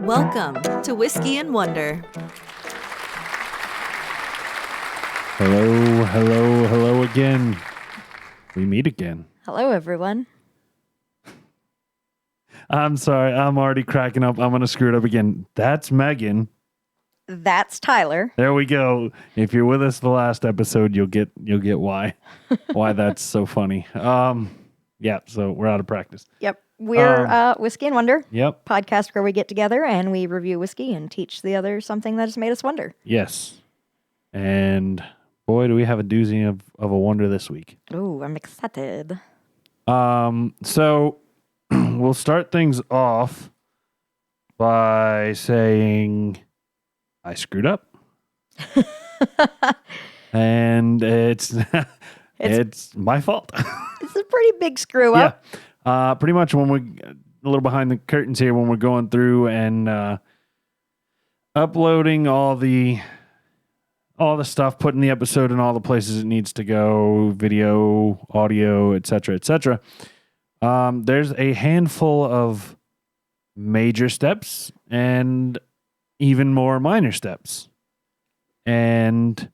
Welcome to Whiskey and Wonder. Hello again. We meet again. Hello, everyone. I'm sorry. I'm already cracking up. I'm going to screw it up again. That's Megan. That's Tyler. There we go. If you're with us the last episode, you'll get why that's so funny. Yeah, so we're out of practice. Yep. We're Whiskey and Wonder. Yep. Podcast where we get together and we review whiskey and teach the other something that has made us wonder. Yes. And boy, do we have a doozy of a wonder this week. Ooh, I'm excited. So we'll start things off by saying I screwed up. And it's my fault. It's a pretty big screw up. Yeah. Pretty much when we a little behind the curtains here when we're going through and uploading all the stuff, putting the episode in all the places it needs to go, video, audio, etc., etc. There's a handful of major steps and even more minor steps. And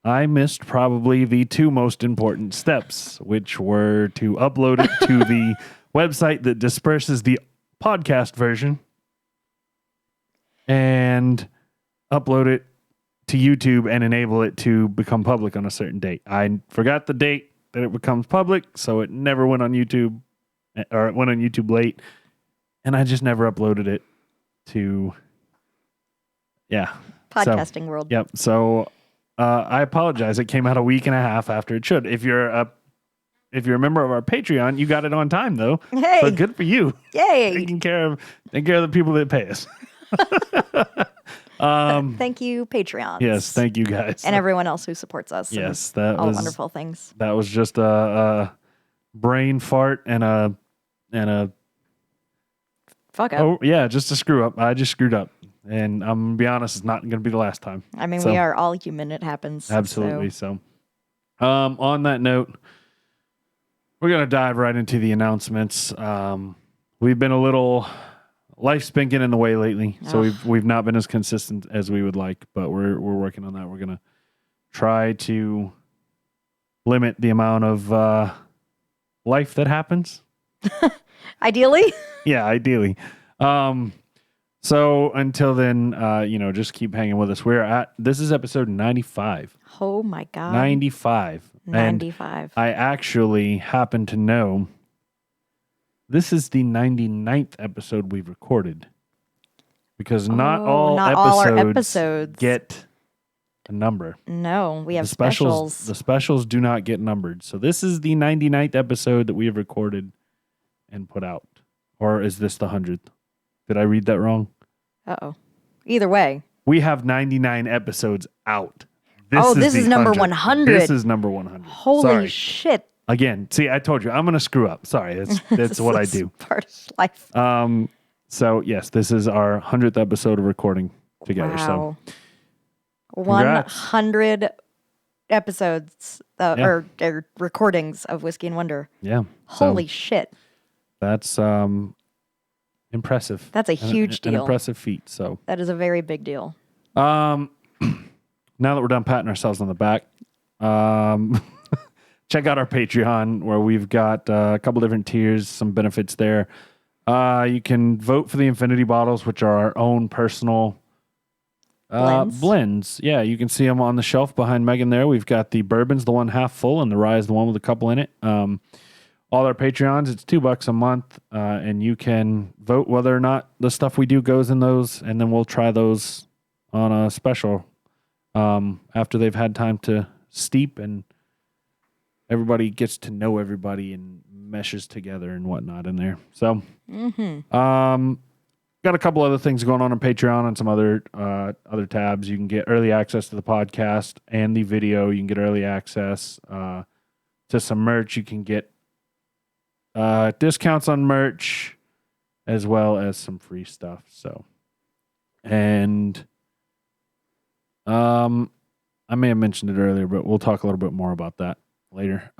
I missed probably the two most important steps, which were to upload it to the website that disperses the podcast version and upload it to YouTube and enable it to become public on a certain date. I forgot the date that it becomes public, so it never went on YouTube, or it went on YouTube late, and I just never uploaded it to, Podcasting world. Yep. So I apologize. It came out a week and a half after it should. If you're a member of our Patreon, you got it on time though. Hey. So good for you. Yay. Taking care of the people that pay us. Thank you, Patreons. Yes, thank you guys. And everyone else who supports us. Yes, that all the wonderful things. That was just a brain fart and a fuck up. Oh yeah, just a screw up. I just screwed up. And I'm gonna be honest, it's not gonna be the last time. I mean, we are all human. It happens. Absolutely. So on that note, we're gonna dive right into the announcements. We've been a little life's been getting in the way lately, so we've not been as consistent as we would like, but we're working on that. We're gonna try to limit the amount of life that happens. Ideally. Yeah, ideally. So until then, just keep hanging with us. This is episode 95. Oh my God. 95. 95. And I actually happen to know this is the 99th episode we've recorded. Because not all our episodes get a number. No, we have The specials do not get numbered. So this is the 99th episode that we have recorded and put out. Or is this the 100th? Did I read that wrong? Uh-oh. Either way. We have 99 episodes out. This is number 100. This is number 100. Holy shit. Again, see, I told you, I'm going to screw up. Sorry, that's what I do. Part of life. So, yes, this is our 100th episode of recording together. Wow. So, 100 episodes or recordings of Whiskey and Wonder. Yeah. Holy shit. That's impressive. That's a huge deal. An impressive feat. So that is a very big deal. Now that we're done patting ourselves on the back, check out our Patreon where we've got a couple different tiers, some benefits there. You can vote for the Infinity bottles, which are our own personal blends. Yeah, you can see them on the shelf behind Megan there. We've got the Bourbon's the one half full and the Rye is the one with a couple in it. All our Patreons, it's $2 a month, and you can vote whether or not the stuff we do goes in those, and then we'll try those on a special after they've had time to steep and everybody gets to know everybody and meshes together and whatnot in there. So, got a couple other things going on Patreon and some other tabs. You can get early access to the podcast and the video. You can get early access to some merch. You can get discounts on merch as well as some free stuff. So, and I may have mentioned it earlier, but we'll talk a little bit more about that later.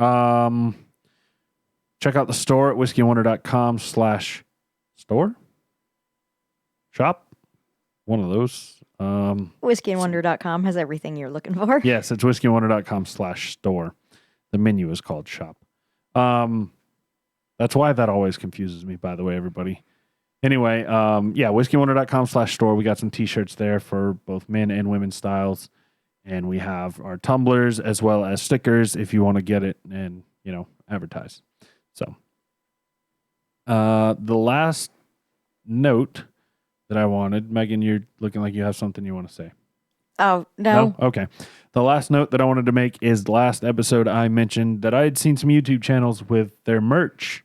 Check out the store at whiskeyandwonder.com/store. Shop. one of those. Whiskeyandwonder.com has everything you're looking for. Yes, it's whiskeyandwonder.com/store. The menu is called shop. That's why that always confuses me, by the way, everybody. Anyway, whiskeyandwonder.com/store. We got some t-shirts there for both men and women's styles. And we have our tumblers as well as stickers if you want to get it and, advertise. So, the last note that I wanted, Megan, you're looking like you have something you want to say. Oh, no. Okay. The last note that I wanted to make is the last episode I mentioned that I had seen some YouTube channels with their merch,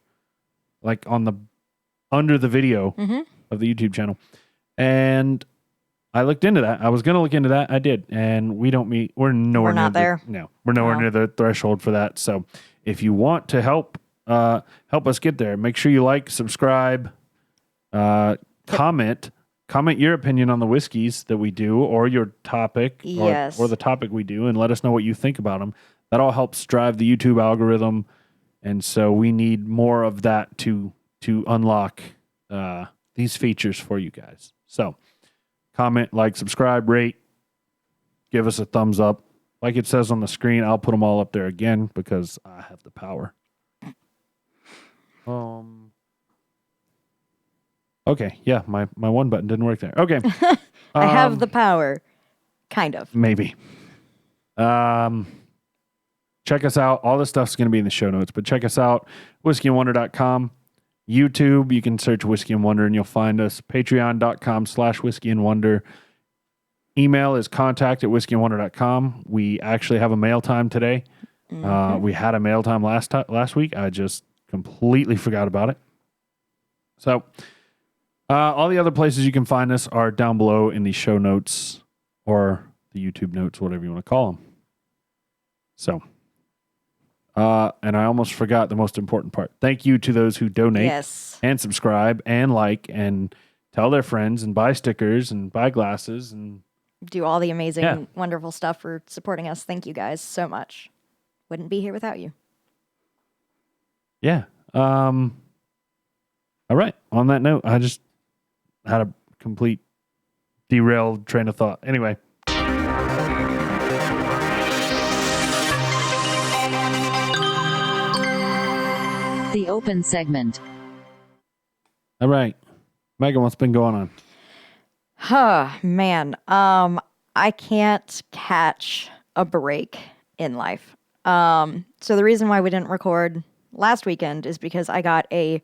like under the video of the YouTube channel. And I looked into that. I was going to look into that. I did. And we don't meet. We're nowhere near not there. No, we're nowhere near the threshold for that. So if you want to help us get there, make sure you like, subscribe, comment your opinion on the whiskeys that we do or your topic or the topic we do, and let us know what you think about them. That all helps drive the YouTube algorithm. And so we need more of that to unlock these features for you guys. So comment, like, subscribe, rate, give us a thumbs up. Like it says on the screen, I'll put them all up there again because I have the power. Okay, yeah, my one button didn't work there. Okay. I have the power. Kind of. Maybe. Check us out. All this stuff's going to be in the show notes, but check us out. whiskeyandwonder.com. YouTube, you can search Whiskey and Wonder and you'll find us. Patreon.com/whiskeyandwonder. Email is contact@whiskeyandwonder.com. We actually have a mail time today. We had a mail time last week. I just completely forgot about it. So all the other places you can find us are down below in the show notes or the YouTube notes, whatever you want to call them. So, and I almost forgot the most important part. Thank you to those who donate and subscribe and like and tell their friends and buy stickers and buy glasses and do all the amazing, wonderful stuff for supporting us. Thank you guys so much. Wouldn't be here without you. Yeah. All right. On that note, I just had a complete derailed train of thought. Anyway. The open segment. All right. Megan, what's been going on? Man. I can't catch a break in life. So the reason why we didn't record last weekend is because I got a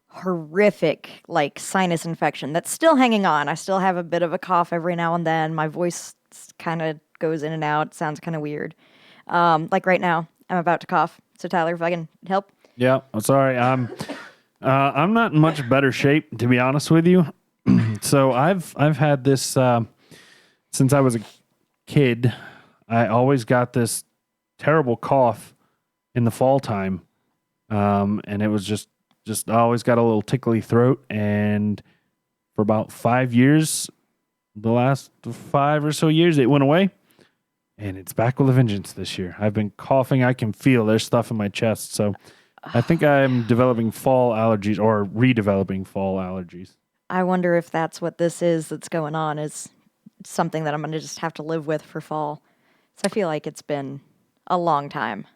horrific, sinus infection that's still hanging on. I still have a bit of a cough every now and then. My voice kind of goes in and out. Sounds kind of weird. Right now, I'm about to cough. So Tyler, if I can help. Yeah, I'm sorry. I'm not in much better shape, to be honest with you. So I've had this since I was a kid. I always got this terrible cough in the fall time, and it was just I always got a little tickly throat. And for about 5 years, the last 5 or so years, it went away, and it's back with a vengeance this year. I've been coughing. I can feel there's stuff in my chest, so I think I'm developing fall allergies or redeveloping fall allergies. I wonder if that's what this is that's going on, is something that I'm going to just have to live with for fall. So I feel like it's been a long time.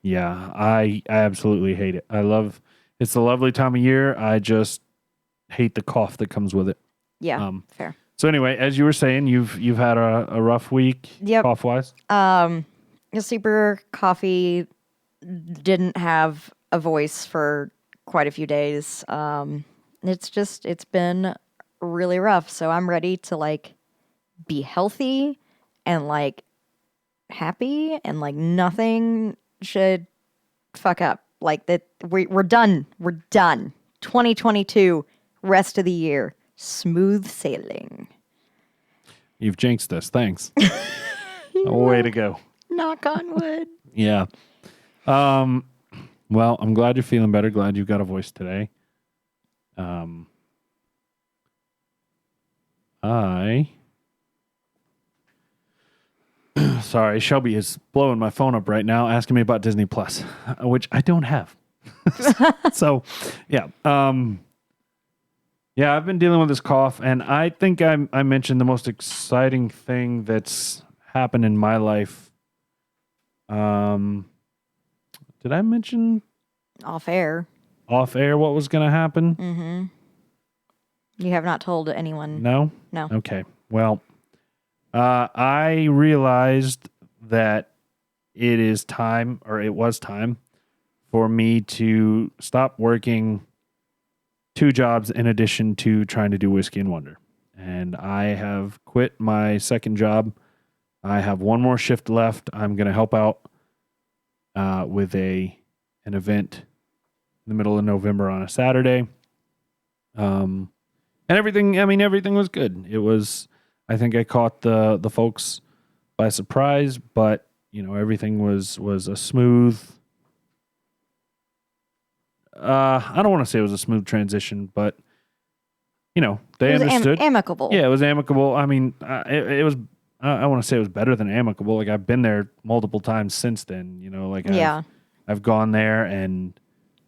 Yeah, I absolutely hate it. It's a lovely time of year. I just hate the cough that comes with it. Yeah, fair. So anyway, as you were saying, you've had a rough week, cough-wise? Super coffee, didn't have a voice for quite a few days. It's been really rough. So I'm ready to be healthy and happy and nothing should fuck up. We're done. We're done. 2022, rest of the year, smooth sailing. You've jinxed us. Thanks. Way to go. Knock on wood. Yeah. Well, I'm glad you're feeling better. Glad you've got a voice today. Sorry, Shelby is blowing my phone up right now, asking me about Disney Plus, which I don't have. So, yeah. Yeah, I've been dealing with this cough, and I think I mentioned the most exciting thing that's happened in my life. Did I mention Off air. off air what was going to happen? Mm-hmm. You have not told anyone. No? No. Okay. Well, I realized that it was time for me to stop working 2 jobs in addition to trying to do Whiskey and Wonder. And I have quit my second job. I have one more shift left. I'm going to help out with an event in the middle of November on a Saturday. And everything was good. It was, I think I caught the folks by surprise, but everything was a smooth. I don't want to say it was a smooth transition, but they It was understood. amicable. Yeah, it was amicable. I mean, it was. I want to say it was better than amicable. Like I've been there multiple times since then. I've gone there and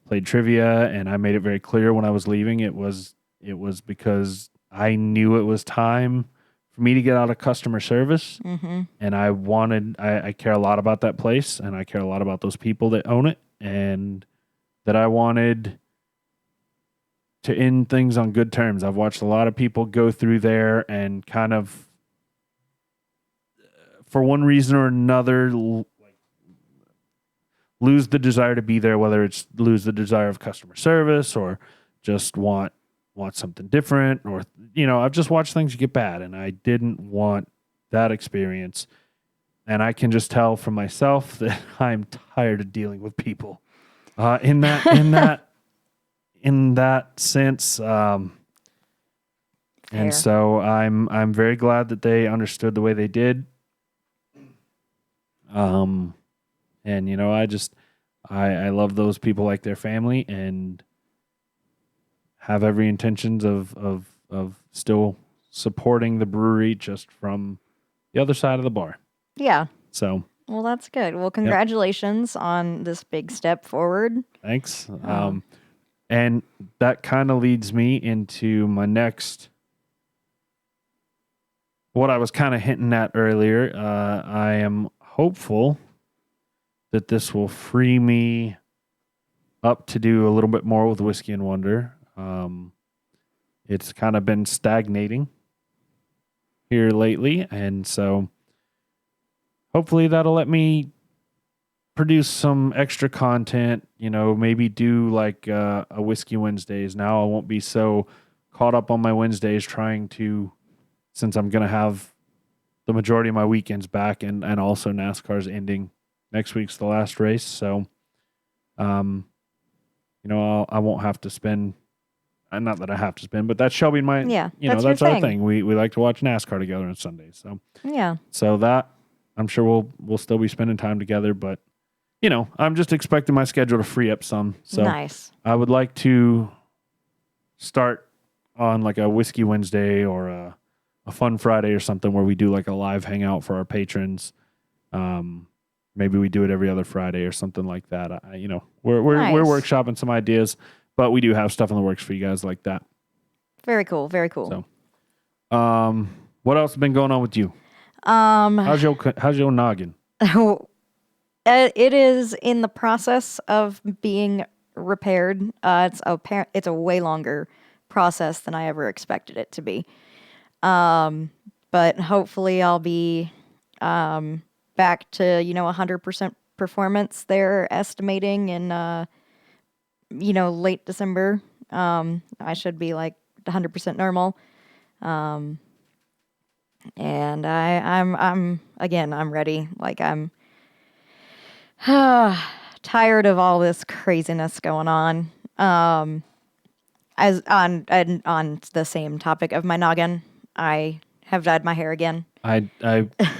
played trivia, and I made it very clear when I was leaving. It was because I knew it was time for me to get out of customer service, and I care a lot about that place, and I care a lot about those people that own it, and that I wanted to end things on good terms. I've watched a lot of people go through there and kind of, for one reason or another, lose the desire to be there, whether it's lose the desire of customer service or just want something different, or I've just watched things get bad, and I didn't want that experience. And I can just tell from myself that I'm tired of dealing with people in that sense. Fair. And so I'm very glad that they understood the way they did. And I love those people like their family, and have every intentions of still supporting the brewery just from the other side of the bar. Yeah. So, Well, that's good. Well, congratulations on this big step forward. thanks. And that kind of leads me into my next, what I was kind of hinting at earlier. I am hopeful that this will free me up to do a little bit more with Whiskey and Wonder. It's kind of been stagnating here lately, and so hopefully that'll let me produce some extra content, maybe do like a Whiskey Wednesdays. Now I won't be so caught up on my Wednesdays since I'm going to have the majority of my weekends back, and also NASCAR's ending. Next week's the last race. So, I won't have to spend, not that I have to spend, but that's Shelby and my, that's our thing. We like to watch NASCAR together on Sundays. So, so that I'm sure we'll still be spending time together, but I'm just expecting my schedule to free up some. So Nice. I would like to start on like a Whiskey Wednesday or a Fun Friday or something where we do like a live hangout for our patrons. Maybe we do it every other Friday or something like that. We're Nice. workshopping some ideas, but we do have stuff in the works for you guys like that. Very cool. Very cool. So, what else has been going on with you? How's your noggin? It is in the process of being repaired. It's a way longer process than I ever expected it to be. But hopefully I'll be back to 100% performance. They're estimating in late December. I should be like 100% normal. And I'm ready. Like I'm tired of all this craziness going on. As on the same topic of my noggin, I have dyed my hair again. I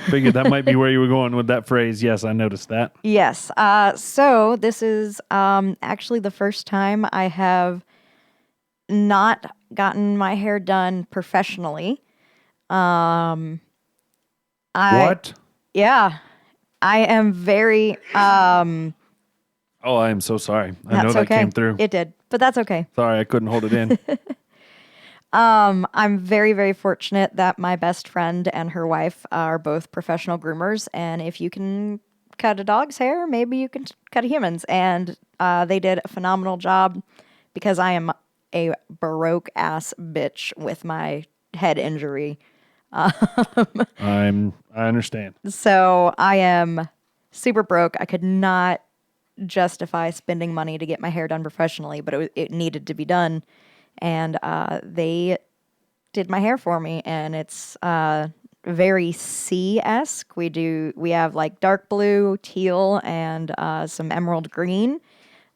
figured that might be where you were going with that phrase. Yes, I noticed that. Yes. So this is actually the first time I have not gotten my hair done professionally. What? Yeah. I am very Oh, I am so sorry. I know that's that okay. came through. It did, but that's okay. Sorry, I couldn't hold it in. I'm very, very fortunate that my best friend and her wife are both professional groomers, and if you can cut a dog's hair, maybe you can cut a human's. And they did a phenomenal job because I am a baroque ass bitch with my head injury. I understand. So I am super broke. I could not justify spending money to get my hair done professionally, but it needed to be done. And they did my hair for me, and it's very sea-esque. We have like dark blue, teal, and some emerald green.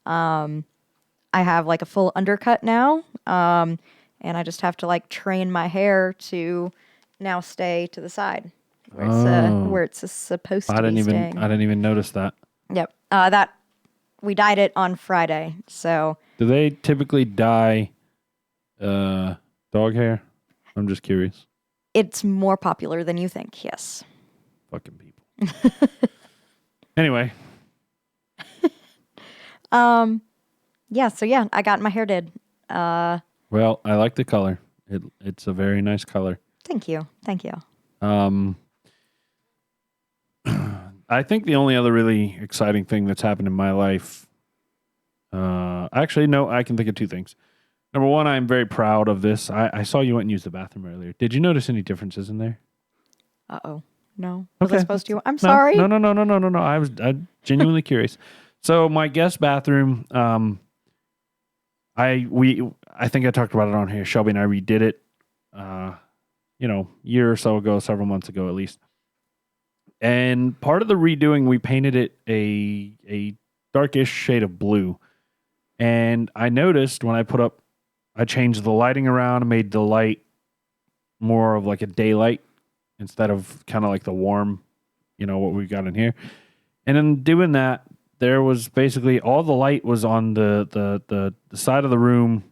I have like a full undercut now, and I just have to like train my hair to now stay to the side where it's supposed to be staying. I didn't even notice that. Yep. That we dyed it on Friday, so Do they typically dye dog hair? I'm just curious. it's more popular than you think. Yes. Fucking people. Anyway, Yeah. So yeah, I got my hair did. well, I like the color. It's a very nice color. Thank you. Thank you. I think the only other really exciting thing that's happened in my life, actually, no, I can think of two things. Number one, I'm very proud of this. I saw you went and used the bathroom earlier. Did you notice any differences in there? Uh-oh. No. Was I Okay. supposed to? I'm sorry. No. I'm genuinely curious. So my guest bathroom, I think I talked about it on here. Shelby and I redid it, year or so ago, several months ago at least. And part of the redoing, we painted it a darkish shade of blue. And I noticed when I changed the lighting around and made the light more of like a daylight instead of kind of like the warm, what we got in here. And in doing that, there was basically all the light was on the side of the room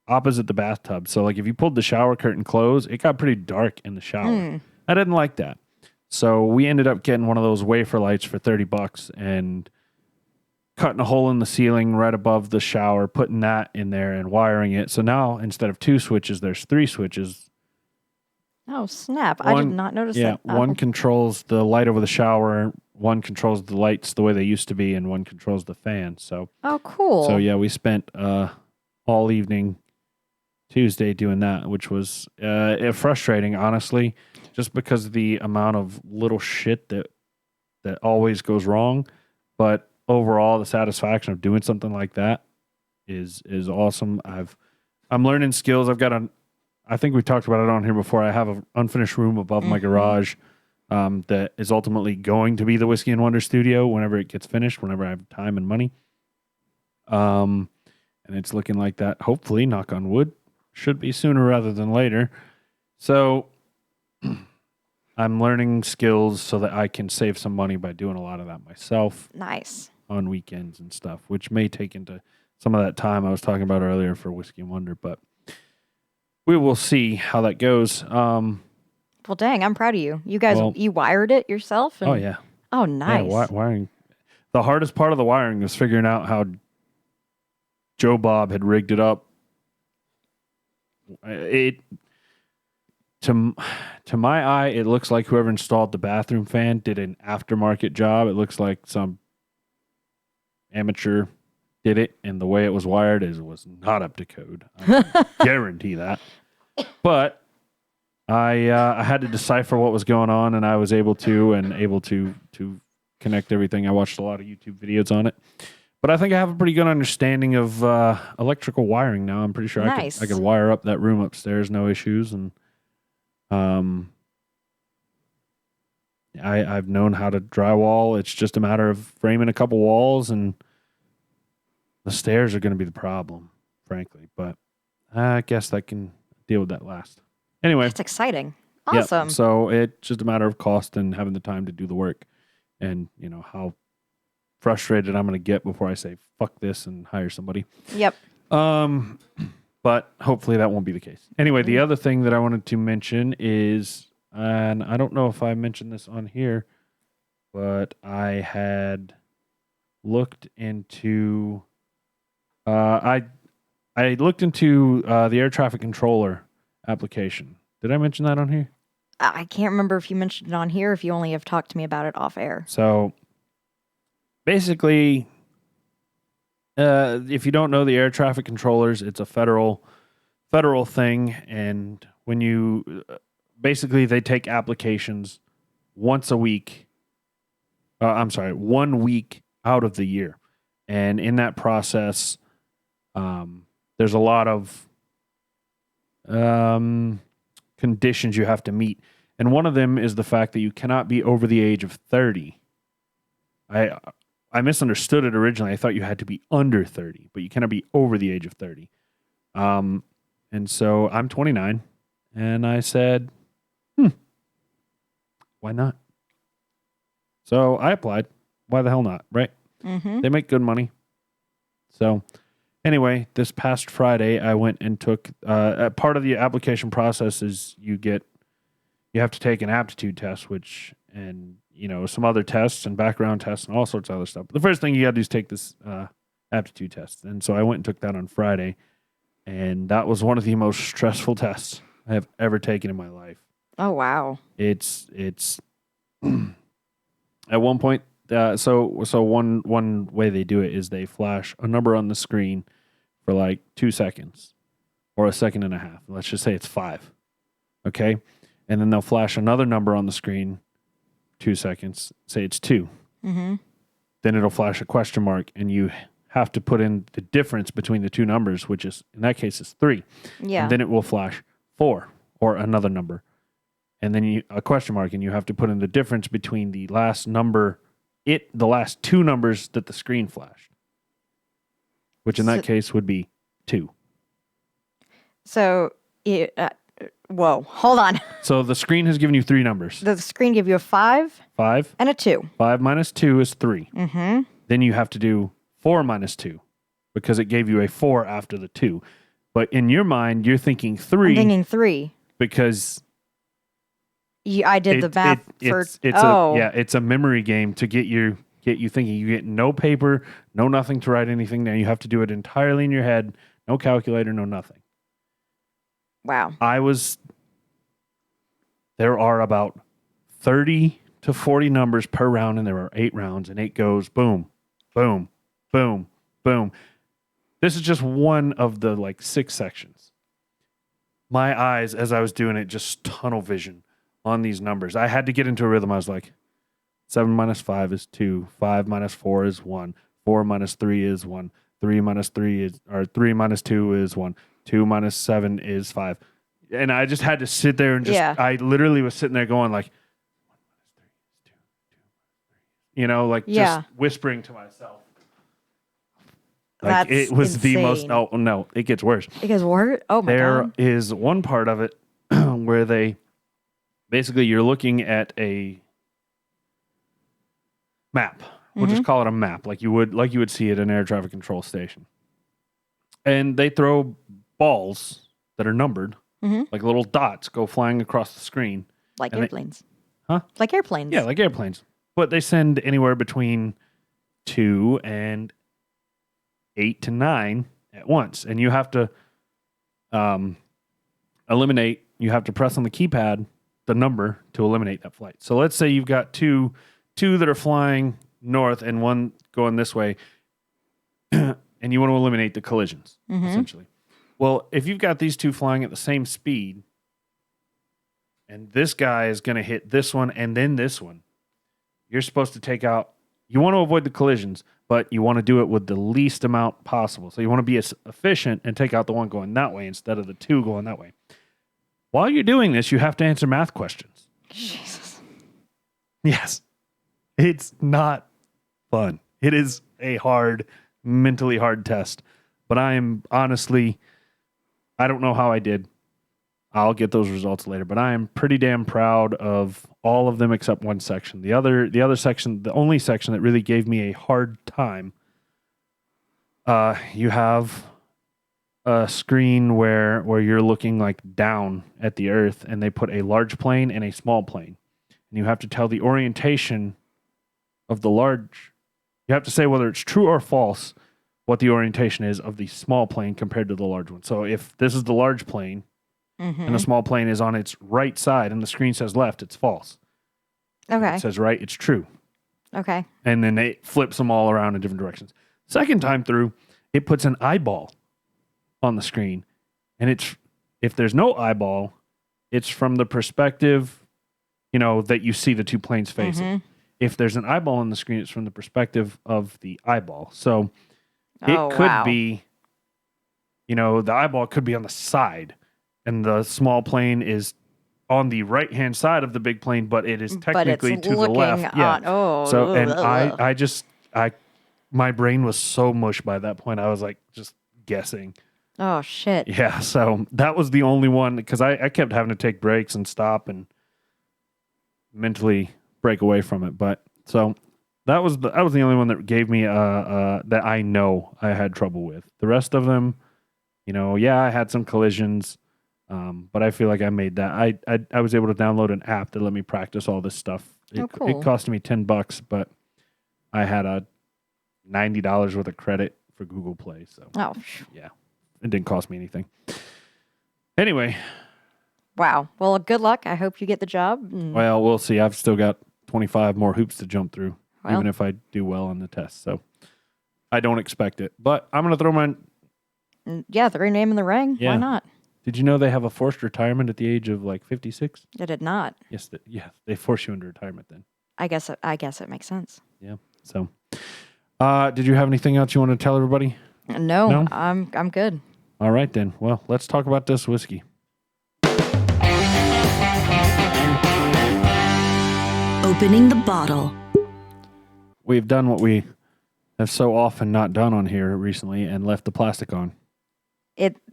opposite the bathtub. So like if you pulled the shower curtain closed, it got pretty dark in the shower. I didn't like that. So we ended up getting one of those wafer lights for $30 and cutting a hole in the ceiling right above the shower, putting that in there and wiring it. So now instead of 2 switches, there's 3 switches. Oh, snap. I did not notice that. One controls the light over the shower, one controls the lights the way they used to be, and one controls the fan. So, Oh, cool. so yeah, we spent all evening Tuesday doing that, which was frustrating, honestly, just because of the amount of little shit that always goes wrong. But overall, the satisfaction of doing something like that is awesome. I'm learning skills. I think we talked about it on here before. I have an unfinished room above my garage that is ultimately going to be the Whiskey and Wonder studio whenever it gets finished, whenever I have time and money. And it's looking like that. Hopefully, knock on wood, should be sooner rather than later. So I'm learning skills so that I can save some money by doing a lot of that myself. Nice. On weekends and stuff, which may take into some of that time I was talking about earlier for Whiskey and Wonder, but we will see how that goes. Well, dang, I'm proud of you. You guys, you wired it yourself? Oh, yeah. Oh, nice. Yeah, wiring. The hardest part of the wiring was figuring out how Joe Bob had rigged it up. To my eye, it looks like whoever installed the bathroom fan did an aftermarket job. It looks like some amateur did it, and the way it was wired was not up to code. I can guarantee that. But I had to decipher what was going on, and I was able to connect everything. I watched a lot of YouTube videos on it. But I think I have a pretty good understanding of electrical wiring now. I'm pretty sure I could wire up that room upstairs, no issues. And I've known how to drywall. It's just a matter of framing a couple walls, and the stairs are going to be the problem, frankly. But I guess I can deal with that last. Anyway. That's exciting. Awesome. Yeah, so it's just a matter of cost and having the time to do the work, and how frustrated I'm going to get before I say fuck this and hire somebody. Yep. But hopefully that won't be the case. Anyway, the other thing that I wanted to mention is, and I don't know if I mentioned this on here, but I had looked into, I I looked into the air traffic controller application. Did I mention that on here? I can't remember if you mentioned it on here, if you only have talked to me about it off air. So basically, if you don't know the air traffic controllers, it's a federal thing, and when you basically they take applications once a week. 1 week out of the year, and in that process, there's a lot of conditions you have to meet, and one of them is the fact that you cannot be over the age of 30. I misunderstood it originally. I thought you had to be under 30, but you cannot be over the age of 30. And so I'm 29, and I said, why not? So I applied. Why the hell not, right? Mm-hmm. They make good money. So anyway, this past Friday, I went and took part of the application process is you have to take an aptitude test, and some other tests and background tests and all sorts of other stuff. But the first thing you got to do is take this aptitude test. And so I went and took that on Friday, and that was one of the most stressful tests I have ever taken in my life. Oh, wow. It's at one point, so one way they do it is they flash a number on the screen for like 2 seconds or a second and a half. Let's just say it's 5. Okay? And then they'll flash another number on the screen, 2 seconds, say it's 2. Mm-hmm. Then it'll flash a question mark, and you have to put in the difference between the two numbers, which is, in that case, is 3. Yeah. And then it will flash 4 or another number. And then a question mark, and you have to put in the difference between the last number, the last 2 numbers that the screen flashed, which in that case would be 2. So, whoa, hold on. So the screen has given you 3 numbers. The screen gave you a 5 5 and a 2. 5 minus 2 is 3. Mm-hmm. Then you have to do 4 minus 2 because it gave you a 4 after the 2. But in your mind, you're thinking 3. I'm thinking 3. Because I did the math it's a memory game to get you thinking. You get no paper, no nothing to write anything down. You have to do it entirely in your head, no calculator, no nothing. Wow. There are about 30 to 40 numbers per round, and there are 8 rounds, and it goes boom, boom, boom, boom. This is just one of the 6 sections. My eyes, as I was doing it, just tunnel vision on these numbers. I had to get into a rhythm. I was like, 7 minus 5 is 2. 5 minus 4 is 1. 4 minus 3 is 1. 3 minus 3 minus 2 is 1. 2 minus 7 is 5. And I just had to sit there and I literally was sitting there going like, 1 minus 3 is 2. 2 minus 3 is 2. Just whispering to myself. That's it was insane. the most. Oh no, it gets worse. It gets worse. Oh my God. There is one part of it where you're looking at a map. We'll just call it a map, like you would see at an air traffic control station. And they throw balls that are numbered, like little dots, go flying across the screen. Like airplanes. Huh? Like airplanes. Yeah, like airplanes. But they send anywhere between 2 and 8 to 9 at once. And you have to eliminate, you have to press on the keypad the number to eliminate that flight. So let's say you've got two that are flying north and one going this way, and you want to eliminate the collisions, essentially. Well, if you've got these 2 flying at the same speed, and this guy is going to hit this one and then this one, you're supposed to take out, you want to avoid the collisions, but you want to do it with the least amount possible. So you want to be efficient and take out the one going that way instead of the 2 going that way. While you're doing this, you have to answer math questions. Jesus. Yes. It's not fun. It is a mentally hard test. But I am honestly, I don't know how I did. I'll get those results later. But I am pretty damn proud of all of them except one section. The other section, the only section that really gave me a hard time, you have a screen where you're looking like down at the earth, and they put a large plane and a small plane. And you have to tell the orientation of the large. You have to say whether it's true or false what the orientation is of the small plane compared to the large one. So if this is the large plane and the small plane is on its right side and the screen says left, it's false. Okay. If it says right, it's true. Okay. And then it flips them all around in different directions. Second time through, it puts an eyeball on the screen. And if there's no eyeball, it's from the perspective, that you see the two planes facing. If there's an eyeball on the screen, it's from the perspective of the eyeball. So it could be, the eyeball could be on the side and the small plane is on the right-hand side of the big plane, but it is technically to the left. Yeah. So, and my brain was so mush by that point. I was like, just guessing. Oh, shit. Yeah. So that was the only one because I kept having to take breaks and stop and mentally break away from it. But so that was the only one that gave me that I know I had trouble with. The rest of them, I had some collisions, but I feel like I made that. I was able to download an app that let me practice all this stuff. Cool. It cost me $10, but I had a $90 worth of credit for Google Play. So yeah, it didn't cost me anything. Anyway. Wow. Well, good luck. I hope you get the job. Well, we'll see. I've still got 25 more hoops to jump through, even if I do well on the test. So I don't expect it. But I'm going to throw my... Yeah, throw your name in the ring. Yeah. Why not? Did you know they have a forced retirement at the age of 56? I did not. Yes, they force you into retirement then. I guess it makes sense. Yeah. So, did you have anything else you want to tell everybody? No? I'm good. All right then. Well, let's talk about this whiskey. Opening the bottle. We've done what we have so often not done on here recently and left the plastic on.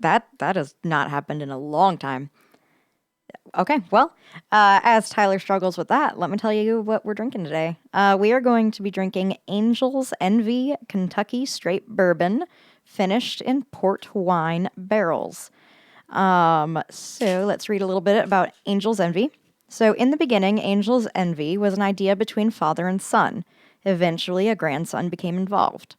That has not happened in a long time. Okay, well, as Tyler struggles with that, let me tell you what we're drinking today. We are going to be drinking Angel's Envy Kentucky Straight Bourbon, finished in port wine barrels. So let's read a little bit about Angel's Envy. So in the beginning, Angel's Envy was an idea between father and son. Eventually, a grandson became involved.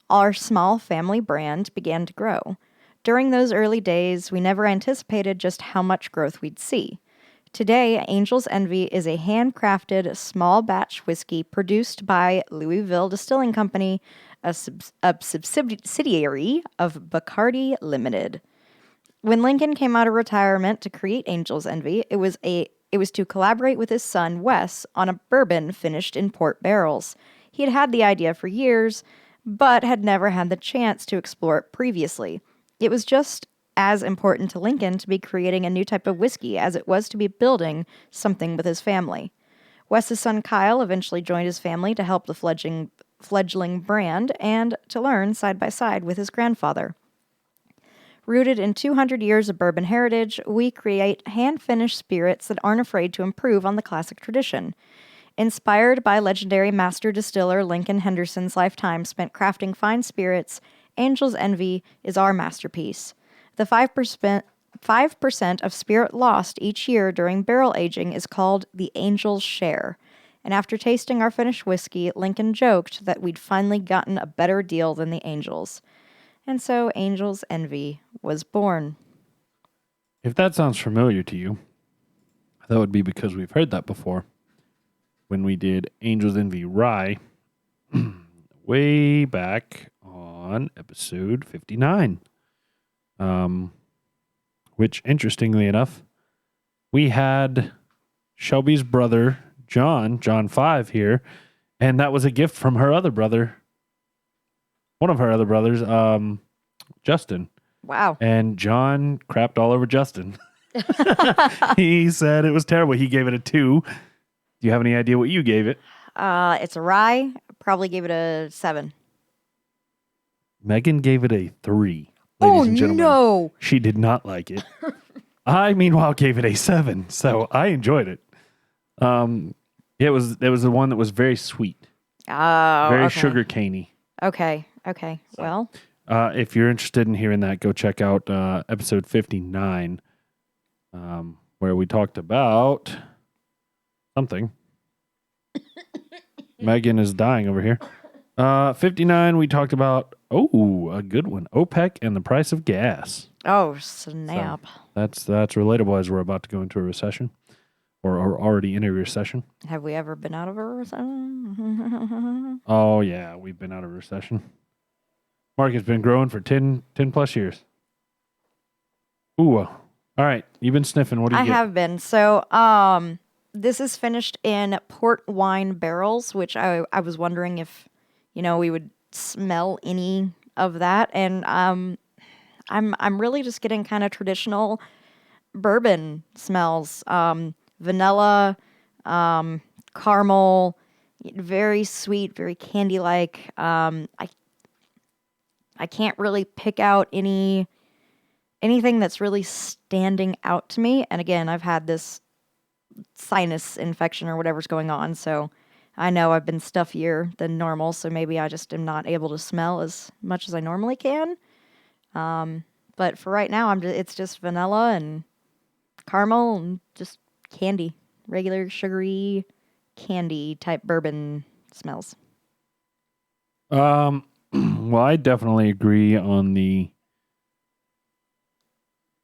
Our small family brand began to grow. During those early days, we never anticipated just how much growth we'd see. Today, Angel's Envy is a handcrafted, small batch whiskey produced by Louisville Distilling Company, a subsidiary of Bacardi Limited. When Lincoln came out of retirement to create Angel's Envy, it was to collaborate with his son, Wes, on a bourbon finished in port barrels. He had had the idea for years, but had never had the chance to explore it previously. It was just as important to Lincoln to be creating a new type of whiskey as it was to be building something with his family. Wes's son Kyle eventually joined his family to help the fledgling brand and to learn side by side with his grandfather. Rooted in 200 years of bourbon heritage, we create hand-finished spirits that aren't afraid to improve on the classic tradition. Inspired by legendary master distiller Lincoln Henderson's lifetime spent crafting fine spirits, Angel's Envy is our masterpiece. The 5% of spirit lost each year during barrel aging is called the Angel's Share. And after tasting our finished whiskey, Lincoln joked that we'd finally gotten a better deal than the Angels. And so Angel's Envy was born. If that sounds familiar to you, that would be because we've heard that before. When we did Angel's Envy Rye way back on episode 59. Which, interestingly enough, we had Shelby's brother, John 5 here, and that was a gift from her other brother, one of her other brothers, Justin. Wow. And John crapped all over Justin. He said it was terrible. He gave it a 2. Do you have any idea what you gave it? It's a rye. Probably gave it a 7. Megan gave it a 3. Ladies and gentlemen. No. She did not like it. I, meanwhile, gave it a 7. So I enjoyed it. It was the one that was very sweet. Oh, very okay. sugar caney. Okay. So, Well. If you're interested in hearing that, go check out episode 59, where we talked about something. Megan is dying over here. 59, we talked about, a good one. OPEC and the price of gas. Oh, snap. That's relatable as we're about to go into a recession or are already in a recession. Have we ever been out of a recession? Oh, yeah, we've been out of recession. Market's been growing for 10 plus years. Ooh. All right. You've been sniffing. What do you get? I have been. So, this is finished in port wine barrels, which I was wondering if, we would smell any of that. And I'm really just getting kind of traditional bourbon smells. Vanilla, caramel, very sweet, very candy-like. I can't really pick out anything that's really standing out to me. And again, I've had this sinus infection or whatever's going on, so I know I've been stuffier than normal, so maybe I just am not able to smell as much as I normally can. But for right now, it's just vanilla and caramel and just candy, regular sugary candy type bourbon smells. Well, I definitely agree on the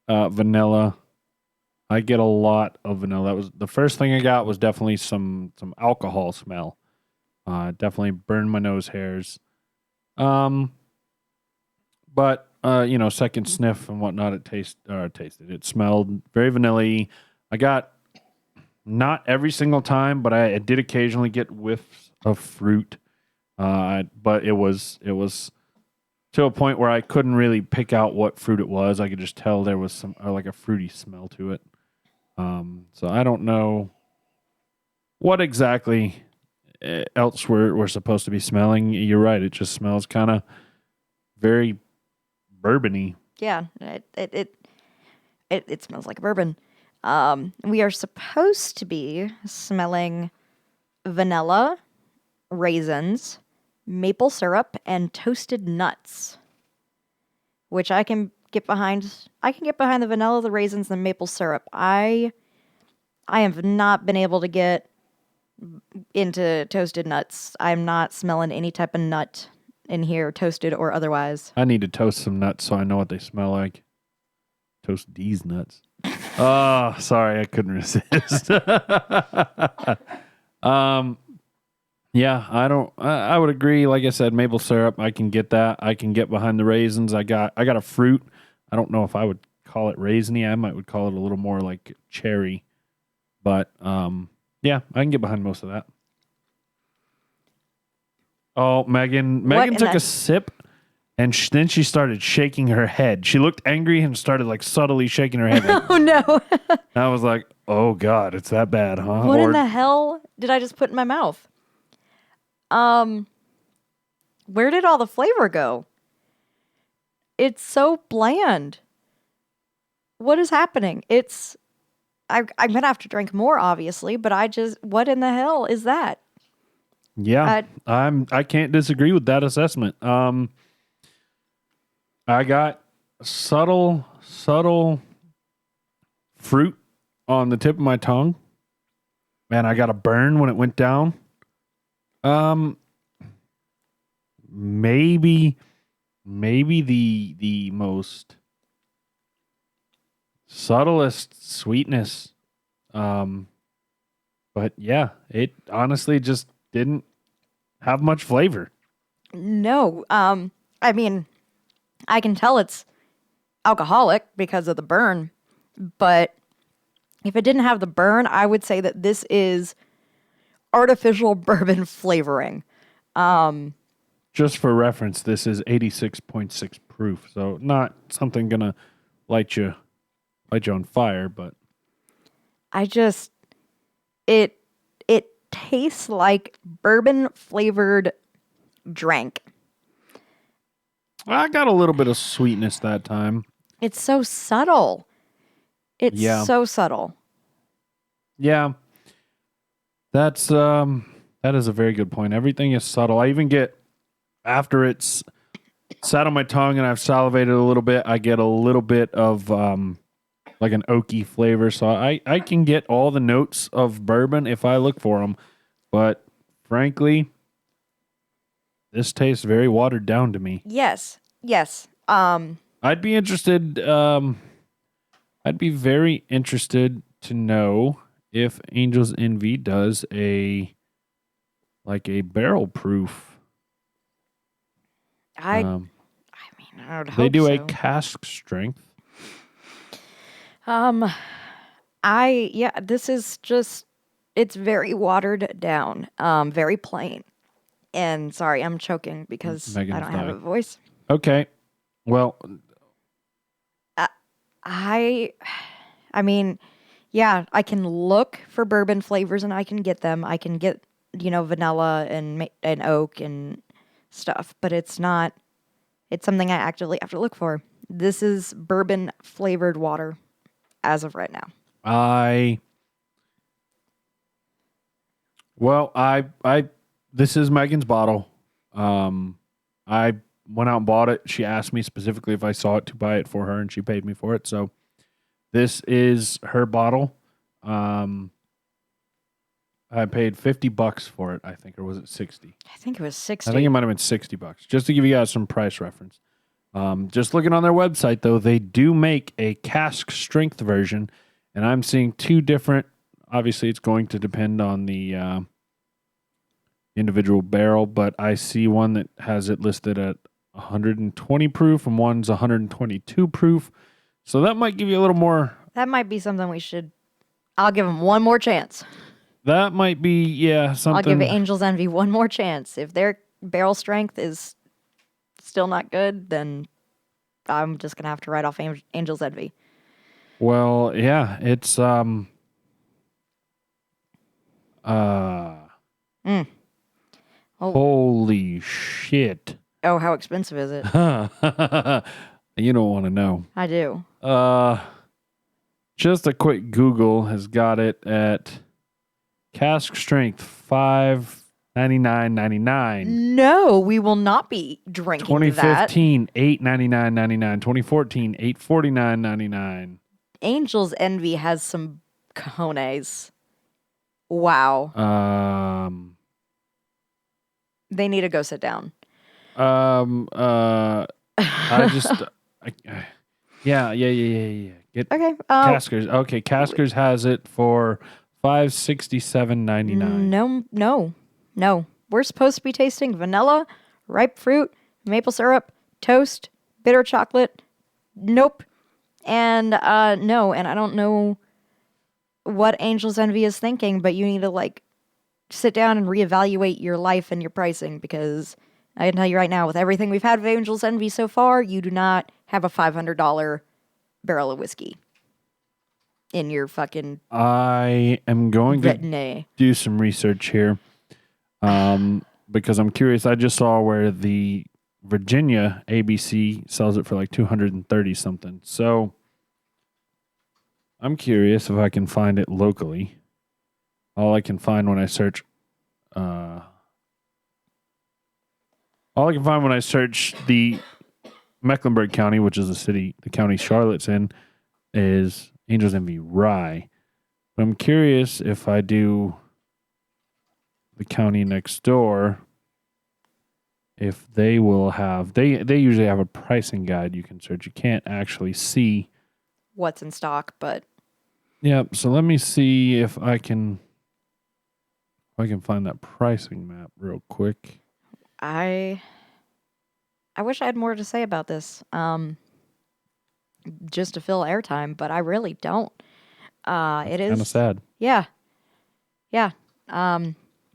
vanilla. I get a lot of vanilla. That was the first thing I got was definitely some alcohol smell. Definitely burned my nose hairs. But second sniff and whatnot, it tasted. It smelled very vanilla-y. I got not every single time, but I did occasionally get whiffs of fruit. But it was to a point where I couldn't really pick out what fruit it was. I could just tell there was some like a fruity smell to it. So I don't know what exactly else we're supposed to be smelling. You're right. It just smells kind of very bourbon-y. Yeah, it smells like bourbon. We are supposed to be smelling vanilla, raisins, maple syrup, and toasted nuts, which I can get behind. I can get behind the vanilla, the raisins, and the maple syrup. I have not been able to get into toasted nuts. I'm not smelling any type of nut in here, toasted or otherwise. I need to toast some nuts so I know what they smell like. Toast these nuts. Oh, sorry, I couldn't resist. Yeah, I would agree. Like I said, maple syrup, I can get that. I can get behind the raisins. I got a fruit. I don't know if I would call it raisiny. I would call it a little more like cherry. But yeah, I can get behind most of that. Oh, Megan took a sip and then she started shaking her head. She looked angry and started like subtly shaking her head. Oh no. I was like, "Oh god, it's that bad, huh?" What in the hell did I just put in my mouth? Where did all the flavor go? It's so bland. What is happening? I'm gonna have to drink more, obviously, but what in the hell is that? Yeah, I can't disagree with that assessment. I got subtle fruit on the tip of my tongue. Man, I got a burn when it went down. Maybe the most subtlest sweetness. But yeah, it honestly just didn't have much flavor. No. I mean, I can tell it's alcoholic because of the burn, but if it didn't have the burn, I would say that this is artificial bourbon flavoring. Just for reference, this is 86.6 proof, so not something gonna light you on fire, but it tastes like bourbon flavored drink. I got a little bit of sweetness that time. It's so subtle. It's so subtle. Yeah. That is a very good point. Everything is subtle. I even get, after it's sat on my tongue and I've salivated a little bit, I get a little bit of like an oaky flavor. So I can get all the notes of bourbon if I look for them. But frankly, This tastes very watered down to me. Yes. I'd be interested. I'd be very interested to know if Angel's Envy does a barrel proof. I mean, I would hope They do so. a cask strength. This is just, it's very watered down, very plain. And sorry, I'm choking because Megan's I don't have a dying. voice. Okay. Well, I mean, yeah, I can look for bourbon flavors and I can get them. I can get, vanilla and oak and stuff, but it's something I actively have to look for. This is bourbon flavored water as of right now. This is Megan's bottle. I went out and bought it. She asked me specifically if I saw it to buy it for her, and she paid me for it. So this is her bottle. I paid $50 for it, I think, or was it 60? I think it was 60. I think it might have been $60, just to give you guys some price reference. Just looking on their website, though, they do make a cask strength version, and I'm seeing two different. Obviously, it's going to depend on the individual barrel, but I see one that has it listed at 120 proof, and one's 122 proof. So that might give you a little more. That might be something we should. I'll give them one more chance. That might be, something. I'll give Angel's Envy one more chance. If their barrel strength is still not good, then I'm just gonna have to write off Angel's Envy. Well, yeah, it's Holy shit. Oh, how expensive is it? You don't want to know. I do. Just a quick Google has got it at cask strength $5.99.99. No, we will not be drinking 2015 that. $8.99.99. 2014 $8.49.99. Angel's Envy has some cojones. Wow. They need to go sit down. I just yeah. Get Okay. Caskers. Okay, Caskers has it for $567.99. No. We're supposed to be tasting vanilla, ripe fruit, maple syrup, toast, bitter chocolate. Nope. And no, and I don't know what Angel's Envy is thinking, but you need to sit down and reevaluate your life and your pricing, because I can tell you right now, with everything we've had of Angel's Envy so far, you do not have a $500 barrel of whiskey in your fucking. I am going to do some research here, because I'm curious. I just saw where the Virginia ABC sells it for like $230 something. So I'm curious if I can find it locally. All I can find when I search the Mecklenburg County, which is the county Charlotte's in, is Angel's Envy Rye. But I'm curious if I do the county next door, if they will have, they usually have a pricing guide you can search. You can't actually see what's in stock, but. Yep. So let me see if I can find that pricing map real quick. I wish I had more to say about this, just to fill airtime, but I really don't. It is kind of sad. Yeah.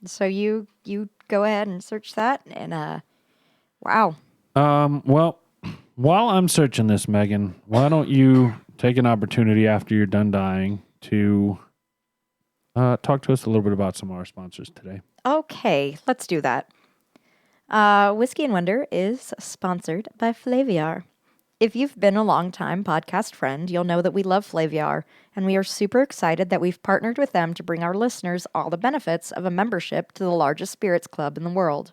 So you go ahead and search that, and wow. Well, while I'm searching this, Megan, why don't you take an opportunity after you're done dying to talk to us a little bit about some of our sponsors today. Okay, let's do that. Whiskey and Wonder is sponsored by Flaviar. If you've been a long-time podcast friend, you'll know that we love Flaviar, and we are super excited that we've partnered with them to bring our listeners all the benefits of a membership to the largest spirits club in the world.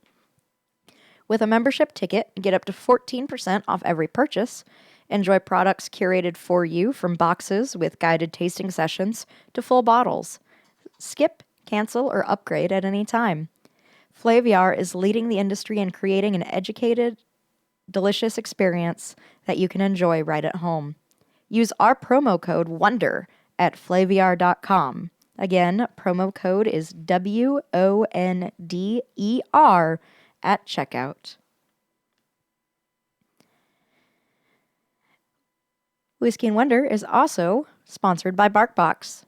With a membership ticket, get up to 14% off every purchase, enjoy products curated for you from boxes with guided tasting sessions to full bottles. Skip, cancel, or upgrade at any time. Flaviar is leading the industry in creating an educated, delicious experience that you can enjoy right at home. Use our promo code WONDER at flaviar.com. Again, promo code is WONDER at checkout. Whiskey and Wonder is also sponsored by BarkBox.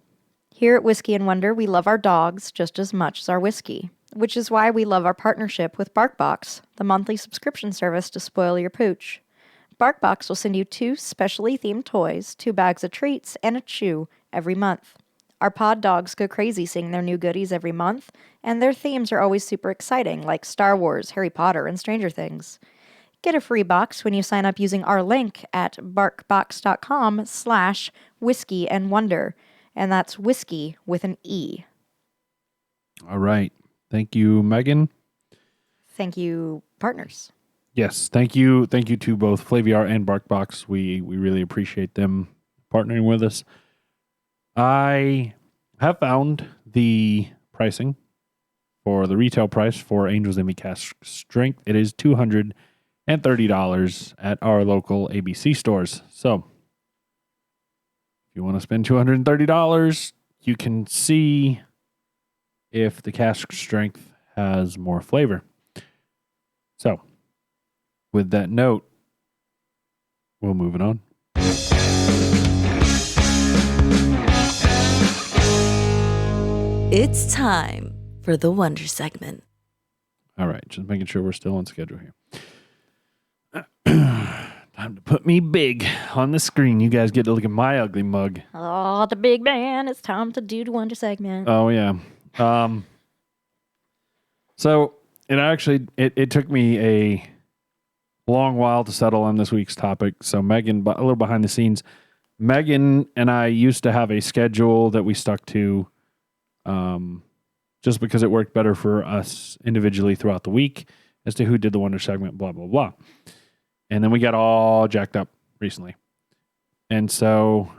Here at Whiskey and Wonder, we love our dogs just as much as our whiskey, which is why we love our partnership with BarkBox, the monthly subscription service to spoil your pooch. BarkBox will send you 2 specially themed toys, 2 bags of treats, and a chew every month. Our pod dogs go crazy seeing their new goodies every month, and their themes are always super exciting, like Star Wars, Harry Potter, and Stranger Things. Get a free box when you sign up using our link at barkbox.com/whiskey and wonder, and that's whiskey with an E. All right. Thank you, Megan. Thank you, partners. Yes, thank you to both Flaviar and BarkBox. We really appreciate them partnering with us. I have found the pricing for the retail price for Angel's Envy Cask Strength. It is $230 at our local ABC stores. So, if you want to spend $230, you can see if the cask strength has more flavor. So, with that note, we'll move it on. It's time for the Wonder segment. All right, just making sure we're still on schedule here. Time to put me big on the screen. You guys get to look at my ugly mug. Oh, the big man. It's time to do the Wonder segment. Oh, yeah. So, it took me a long while to settle on this week's topic. So, Megan, a little behind the scenes. Megan and I used to have a schedule that we stuck to just because it worked better for us individually throughout the week as to who did the Wonder segment, blah, blah, blah. And then we got all jacked up recently. And so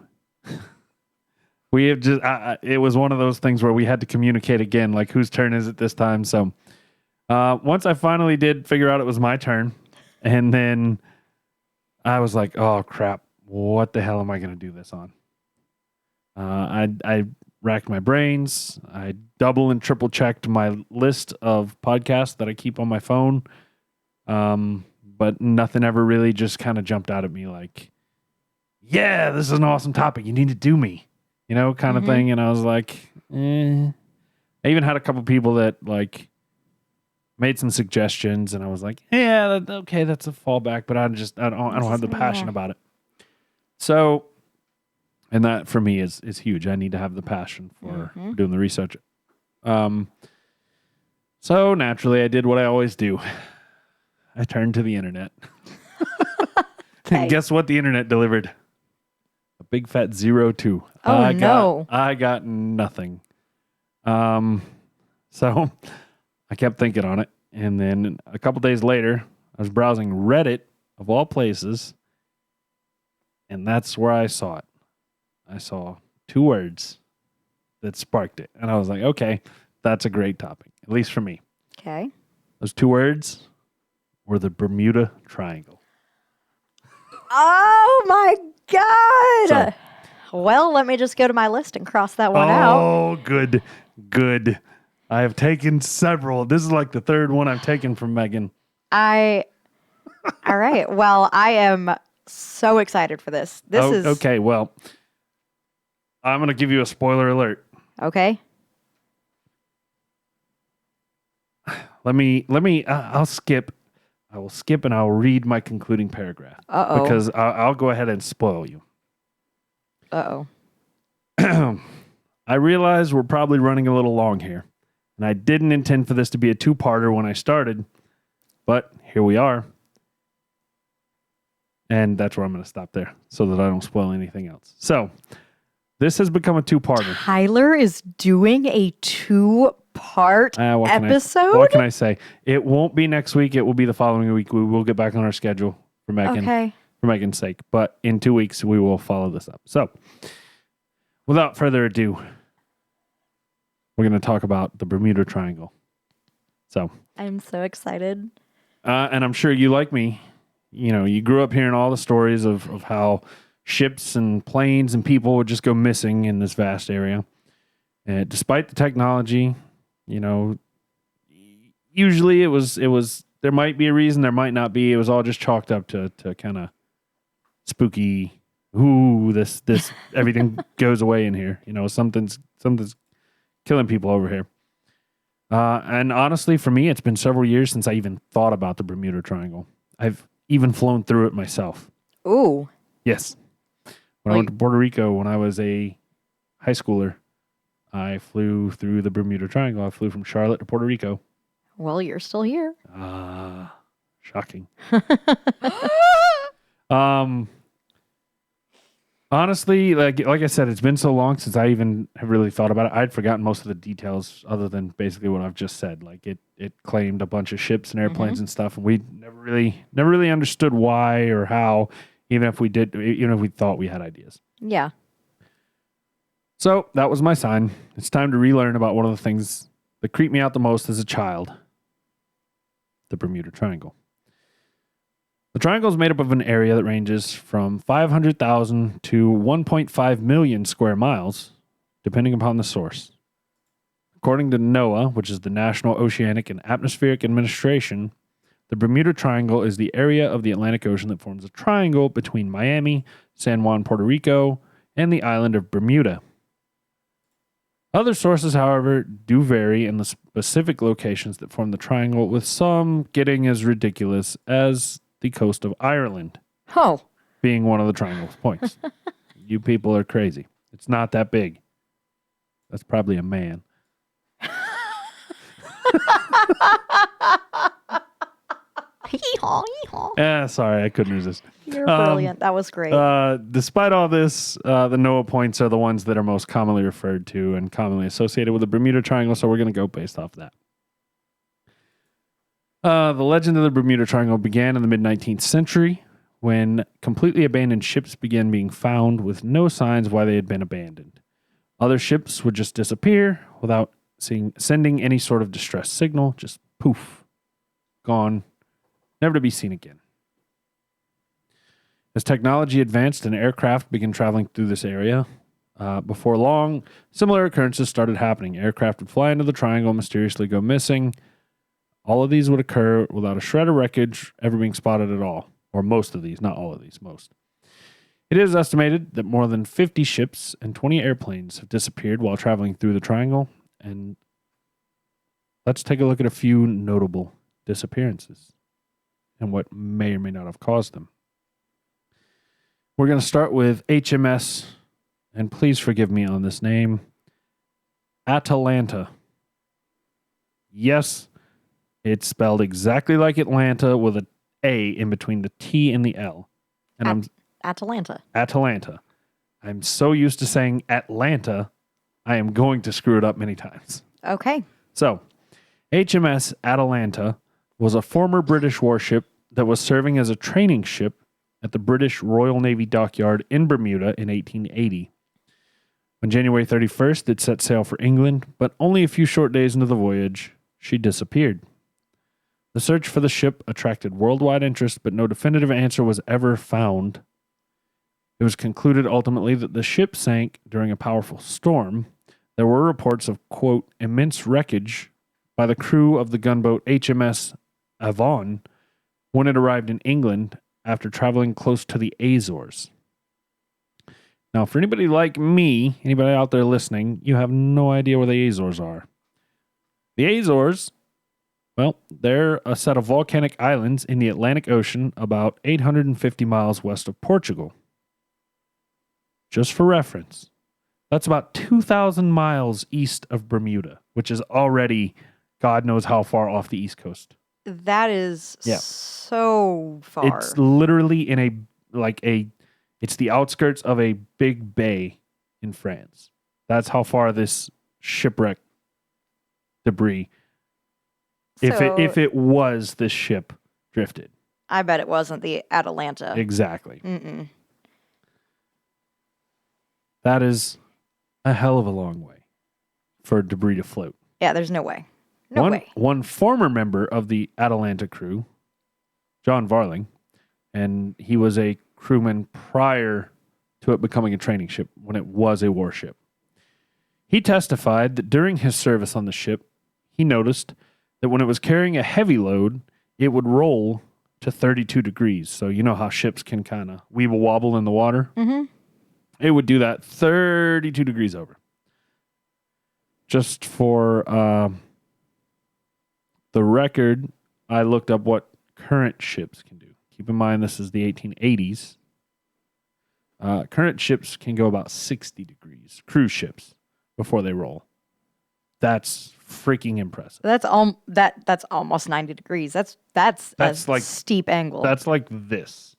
we have just, it was one of those things where we had to communicate again, like whose turn is it this time? So once I finally did figure out it was my turn, and then I was like, oh crap, what the hell am I going to do this on? I racked my brains. I double and triple checked my list of podcasts that I keep on my phone. But nothing ever really just kind of jumped out at me like, yeah, this is an awesome topic. You need to do me, kind of thing. And I was like, I even had a couple people that like made some suggestions, and I was like, yeah, okay, that's a fallback, but I don't have the passion about it. So, and that for me is huge. I need to have the passion for doing the research. So naturally, I did what I always do. I turned to the internet. And guess what the internet delivered? A big fat 02. No. I got nothing. So I kept thinking on it. And then a couple days later, I was browsing Reddit of all places. And that's where I saw it. I saw 2 words that sparked it. And I was like, okay, that's a great topic, at least for me. Okay. Those 2 words were the Bermuda Triangle. Oh my God. So, well, let me just go to my list and cross that one out. Oh, good. I have taken several. This is like the 3rd one I've taken from Megan. All right. Well, I am so excited for this. Okay. Well, I'm going to give you a spoiler alert. Okay. I'll skip. I will skip and I'll read my concluding paragraph. Uh-oh. Because I'll go ahead and spoil you. Uh-oh. I realize we're probably running a little long here, and I didn't intend for this to be a 2-parter when I started, but here we are. And that's where I'm going to stop there so that I don't spoil anything else. So, this has become a 2-parter. Tyler is doing a 2-part episode? What can I say? It won't be next week. It will be the following week. We will get back on our schedule for Megan. Okay. For Megan's sake. But in 2 weeks, we will follow this up. So, without further ado, we're going to talk about the Bermuda Triangle. So, I'm so excited. and I'm sure you, like me, you grew up hearing all the stories of how ships and planes and people would just go missing in this vast area. And despite the technology, usually it was, there might be a reason, there might not be. It was all just chalked up to kind of spooky. Ooh, this everything goes away in here. Something's killing people over here. And honestly, for me, it's been several years since I even thought about the Bermuda Triangle. I've even flown through it myself. Ooh. Yes. When I went to Puerto Rico when I was a high schooler, I flew through the Bermuda Triangle. I flew from Charlotte to Puerto Rico. Well, you're still here. Shocking. Honestly, like I said, it's been so long since I even have really thought about it. I'd forgotten most of the details other than basically what I've just said. Like it claimed a bunch of ships and airplanes and stuff, and we never really understood why or how, even if we thought we had ideas. Yeah. So that was my sign. It's time to relearn about one of the things that creeped me out the most as a child. The Bermuda Triangle. The triangle is made up of an area that ranges from 500,000 to 1.5 million square miles, depending upon the source. According to NOAA, which is the National Oceanic and Atmospheric Administration, the Bermuda Triangle is the area of the Atlantic Ocean that forms a triangle between Miami, San Juan, Puerto Rico, and the island of Bermuda. Other sources, however, do vary in the specific locations that form the triangle, with some getting as ridiculous as the coast of Ireland being one of the triangle's points. You people are crazy. It's not that big. That's probably a man. Sorry, I couldn't resist. You're brilliant. That was great. Despite all this, the NOAA points are the ones that are most commonly referred to and commonly associated with the Bermuda Triangle, so we're going to go based off that. The legend of the Bermuda Triangle began in the mid-19th century when completely abandoned ships began being found with no signs why they had been abandoned. Other ships would just disappear without sending any sort of distress signal, just poof, gone, never to be seen again. As technology advanced and aircraft began traveling through this area, before long, similar occurrences started happening. Aircraft would fly into the triangle, mysteriously go missing. All of these would occur without a shred of wreckage ever being spotted at all. Or most of these, not all of these, most. It is estimated that more than 50 ships and 20 airplanes have disappeared while traveling through the triangle. And let's take a look at a few notable disappearances and what may or may not have caused them. We're going to start with HMS, and please forgive me on this name, Atalanta. Yes, it's spelled exactly like Atlanta with an A in between the T and the L. And Atalanta. I'm so used to saying Atlanta, I am going to screw it up many times. Okay. So, HMS Atalanta was a former British warship that was serving as a training ship at the British Royal Navy dockyard in Bermuda in 1880. On January 31st, it set sail for England, but only a few short days into the voyage, she disappeared. The search for the ship attracted worldwide interest, but no definitive answer was ever found. It was concluded ultimately that the ship sank during a powerful storm. There were reports of, quote, immense wreckage by the crew of the gunboat HMS Avon when it arrived in England after traveling close to the Azores. Now, for anybody like me, anybody out there listening, you have no idea where the Azores are. The Azores, well, they're a set of volcanic islands in the Atlantic Ocean about 850 miles west of Portugal. Just for reference, that's about 2,000 miles east of Bermuda, which is already God knows how far off the East Coast. That is so far. It's literally in it's the outskirts of a big bay in France. That's how far this shipwreck debris, if it was this ship, drifted. I bet it wasn't the Atalanta. Exactly. Mm-mm. That is a hell of a long way for debris to float. Yeah, there's no way. No way. One former member of the Atalanta crew, John Varling, and he was a crewman prior to it becoming a training ship when it was a warship. He testified that during his service on the ship, he noticed that when it was carrying a heavy load, it would roll to 32 degrees. So you know how ships can kind of weeble wobble in the water? Mm-hmm. It would do that 32 degrees over. Just for the record, I looked up what current ships can do. Keep in mind, this is the 1880s. Current ships can go about 60 degrees, cruise ships, before they roll. That's freaking impressive. That's almost 90 degrees. That's a like steep angle. That's like this.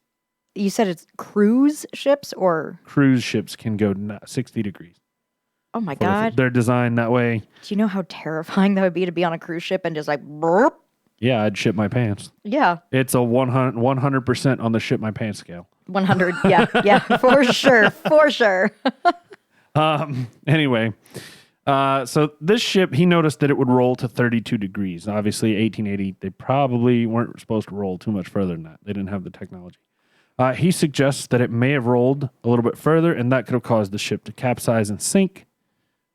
You said it's cruise ships or? Cruise ships can go 60 degrees. Oh my God. They're designed that way. Do you know how terrifying that would be to be on a cruise ship and just like burp? Yeah, I'd shit my pants. Yeah. It's a 100% on the shit my pants scale. 100. Yeah, for sure. Anyway, so this ship, he noticed that it would roll to 32 degrees. Obviously, 1880, they probably weren't supposed to roll too much further than that. They didn't have the technology. He suggests that it may have rolled a little bit further, and that could have caused the ship to capsize and sink.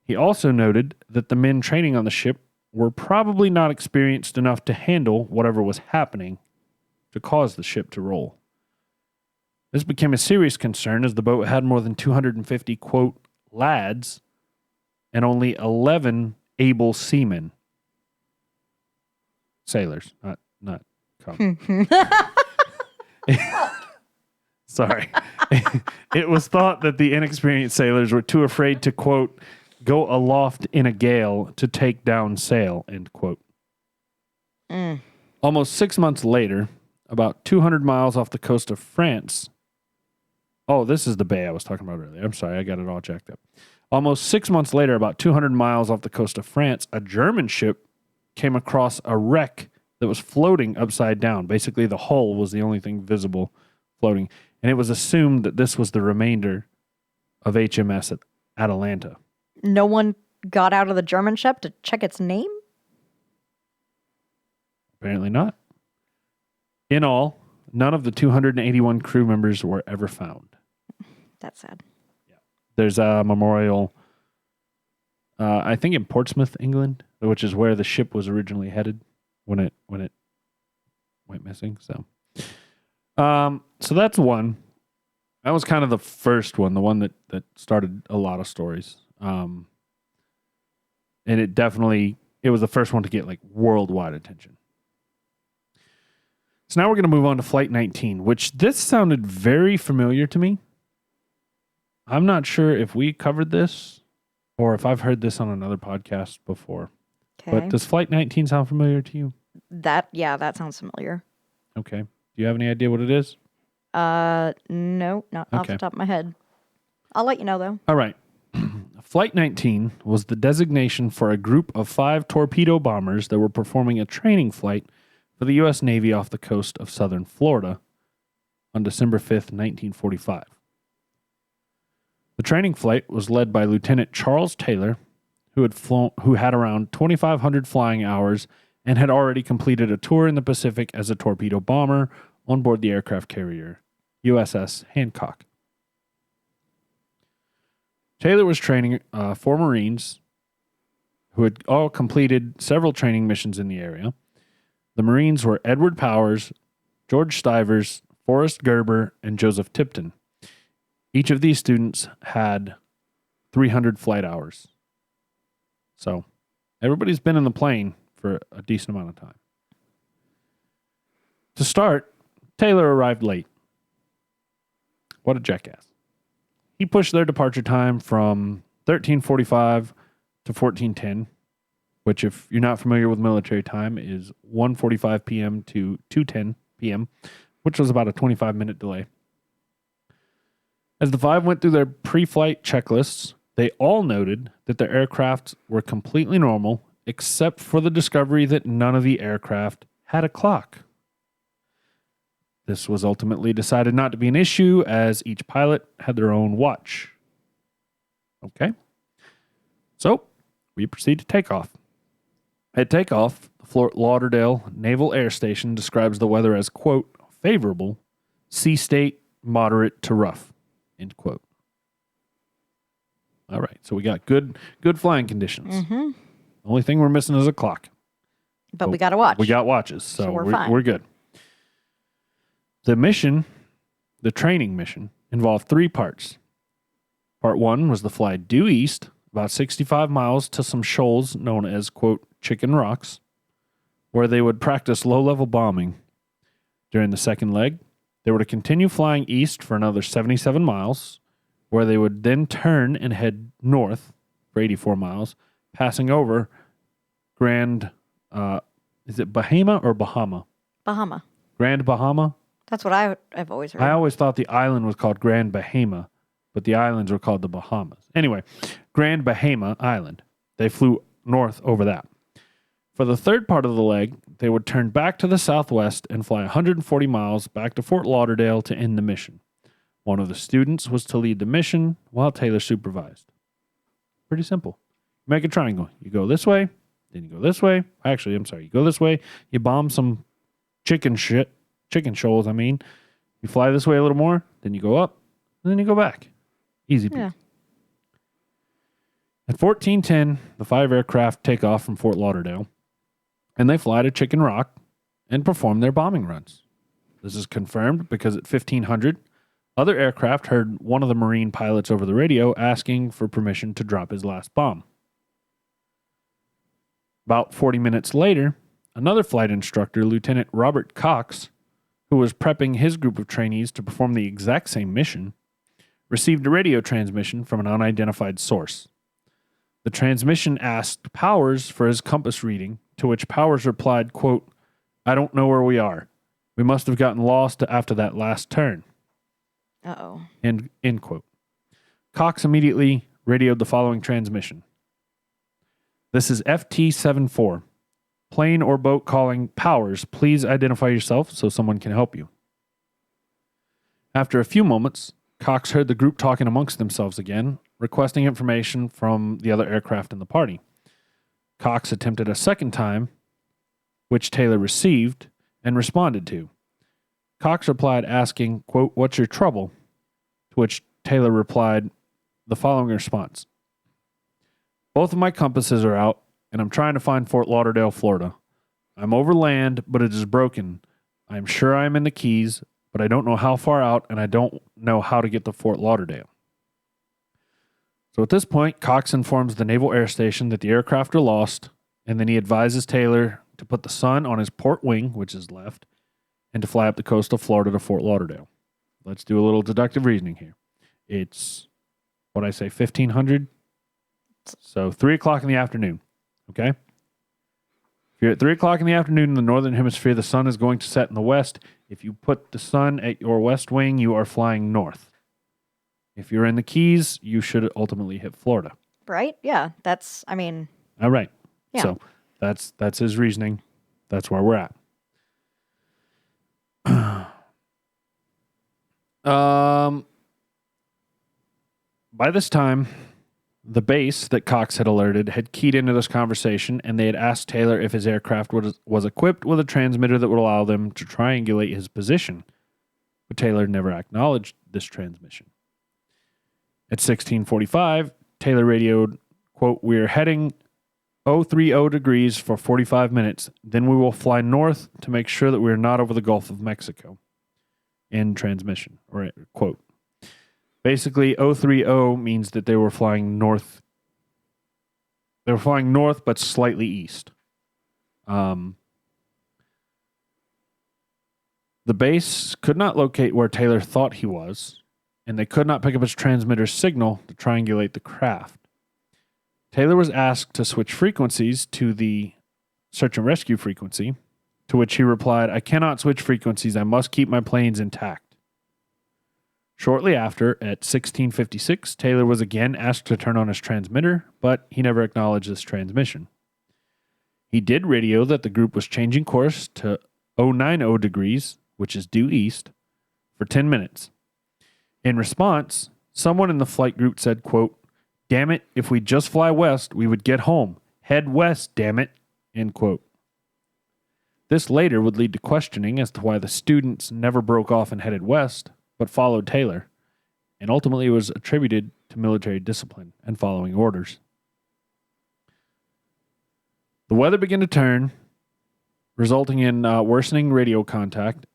He also noted that the men training on the ship were probably not experienced enough to handle whatever was happening to cause the ship to roll. This became a serious concern as the boat had more than 250, quote, lads and only 11 able seamen. Sailors, not Sorry. It was thought that the inexperienced sailors were too afraid to, quote, go aloft in a gale to take down sail, end quote. Almost 6 months later, about 200 miles off the coast of France. Oh, this is the bay I was talking about earlier. I'm sorry, I got it all jacked up. Almost 6 months later, about 200 miles off the coast of France, a German ship came across a wreck that was floating upside down. Basically, the hull was the only thing visible floating. And it was assumed that this was the remainder of HMS Atalanta. No one got out of the German ship to check its name? Apparently not. In all, none of the 281 crew members were ever found. That's sad. Yeah. There's a memorial, I think in Portsmouth, England, which is where the ship was originally headed when it went missing. So that's one. That was kind of the first one, the one that started a lot of stories. And it was the first one to get like worldwide attention. So now we're going to move on to Flight 19, which this sounded very familiar to me. I'm not sure if we covered this or if I've heard this on another podcast before. Okay. But does Flight 19 sound familiar to you? That sounds familiar. Okay. Do you have any idea what it is? No, not off the top of my head. I'll let you know though. All right. Flight 19 was the designation for a group of 5 torpedo bombers that were performing a training flight for the U.S. Navy off the coast of southern Florida on December 5th, 1945. The training flight was led by Lieutenant Charles Taylor, who had around 2,500 flying hours and had already completed a tour in the Pacific as a torpedo bomber on board the aircraft carrier USS Hancock. Taylor was training 4 Marines who had all completed several training missions in the area. The Marines were Edward Powers, George Stivers, Forrest Gerber, and Joseph Tipton. Each of these students had 300 flight hours. So everybody's been in the plane for a decent amount of time. To start, Taylor arrived late. What a jackass. He pushed their departure time from 13:45 to 14:10, which if you're not familiar with military time is 1:45 p.m. to 2:10 p.m., which was about a 25-minute delay. As the 5 went through their pre-flight checklists, they all noted that their aircraft were completely normal, except for the discovery that none of the aircraft had a clock. This was ultimately decided not to be an issue as each pilot had their own watch. Okay. So we proceed to take off. At takeoff, the Fort Lauderdale Naval Air Station describes the weather as, quote, favorable, sea state, moderate to rough, end quote. All right, so we got good flying conditions. Mm-hmm. The only thing we're missing is a clock. But we got to watch. We got watches, so we're fine. We're good. The mission, the training mission, involved 3 parts. Part 1 was the flight due east, about 65 miles to some shoals known as, quote, Chicken Rocks, where they would practice low-level bombing. During the second leg, they were to continue flying east for another 77 miles, where they would then turn and head north for 84 miles, passing over Grand, is it Bahama or Bahama? Bahama. Grand Bahama? That's what I've always heard. I always thought the island was called Grand Bahama, but the islands were called the Bahamas. Anyway, Grand Bahama Island. They flew north over that. For the third part of the leg, they would turn back to the southwest and fly 140 miles back to Fort Lauderdale to end the mission. One of the students was to lead the mission while Taylor supervised. Pretty simple. Make a triangle. You go this way, then you go this way. Actually, I'm sorry. You go this way, you bomb some chicken shoals, You fly this way a little more, then you go up, and then you go back. Easy peasy. Yeah. At 14:10, the 5 aircraft take off from Fort Lauderdale, and they fly to Chicken Rock and perform their bombing runs. This is confirmed because at 1500, other aircraft heard one of the Marine pilots over the radio asking for permission to drop his last bomb. About 40 minutes later, another flight instructor, Lieutenant Robert Cox, who was prepping his group of trainees to perform the exact same mission, received a radio transmission from an unidentified source. The transmission asked Powers for his compass reading, to which Powers replied, quote, I don't know where we are. We must have gotten lost after that last turn. Uh-oh. End quote. Cox immediately radioed the following transmission. This is FT-74. Plane or boat calling Powers, please identify yourself so someone can help you. After a few moments, Cox heard the group talking amongst themselves again, requesting information from the other aircraft in the party. Cox attempted a second time, which Taylor received and responded to. Cox replied asking, quote, what's your trouble? To which Taylor replied the following response. Both of my compasses are out, and I'm trying to find Fort Lauderdale, Florida. I'm over land, but it is broken. I'm sure I'm in the Keys, but I don't know how far out, and I don't know how to get to Fort Lauderdale. So at this point, Cox informs the Naval Air Station that the aircraft are lost, and then he advises Taylor to put the sun on his port wing, which is left, and to fly up the coast of Florida to Fort Lauderdale. Let's do a little deductive reasoning here. It's, 1500? So 3 o'clock in the afternoon, okay? If you're at 3 o'clock in the afternoon in the northern hemisphere, the sun is going to set in the west. If you put the sun at your west wing, you are flying north. If you're in the Keys, you should ultimately hit Florida. Right? Yeah. All right. Yeah. So that's his reasoning. That's where we're at. By this time, the base that Cox had alerted had keyed into this conversation, and they had asked Taylor if his aircraft was equipped with a transmitter that would allow them to triangulate his position. But Taylor never acknowledged this transmission. At 16:45, Taylor radioed, quote, we're heading 030 degrees for 45 minutes. Then we will fly north to make sure that we're not over the Gulf of Mexico. End transmission, or quote. Basically, 030 means that they were flying north. They were flying north, but slightly east. The base could not locate where Taylor thought he was, and they could not pick up his transmitter's signal to triangulate the craft. Taylor was asked to switch frequencies to the search and rescue frequency, to which he replied, I cannot switch frequencies. I must keep my planes intact. Shortly after, at 16:56, Taylor was again asked to turn on his transmitter, but he never acknowledged this transmission. He did radio that the group was changing course to 090 degrees, which is due east, for 10 minutes. In response, someone in the flight group said, quote, damn it, if we just fly west, we would get home. Head west, damn it, end quote. This later would lead to questioning as to why the students never broke off and headed west, but followed Taylor, and ultimately was attributed to military discipline and following orders. The weather began to turn, resulting in worsening radio contact.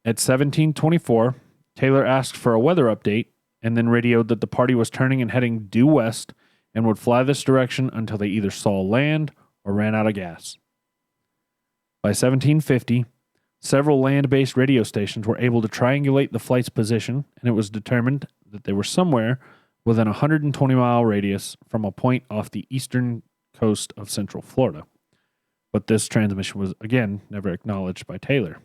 At 17:24, Taylor asked for a weather update and then radioed that the party was turning and heading due west and would fly this direction until they either saw land or ran out of gas. By 1750, several land-based radio stations were able to triangulate the flight's position, and it was determined that they were somewhere within a 120-mile radius from a point off the eastern coast of central Florida. But this transmission was, again, never acknowledged by Taylor.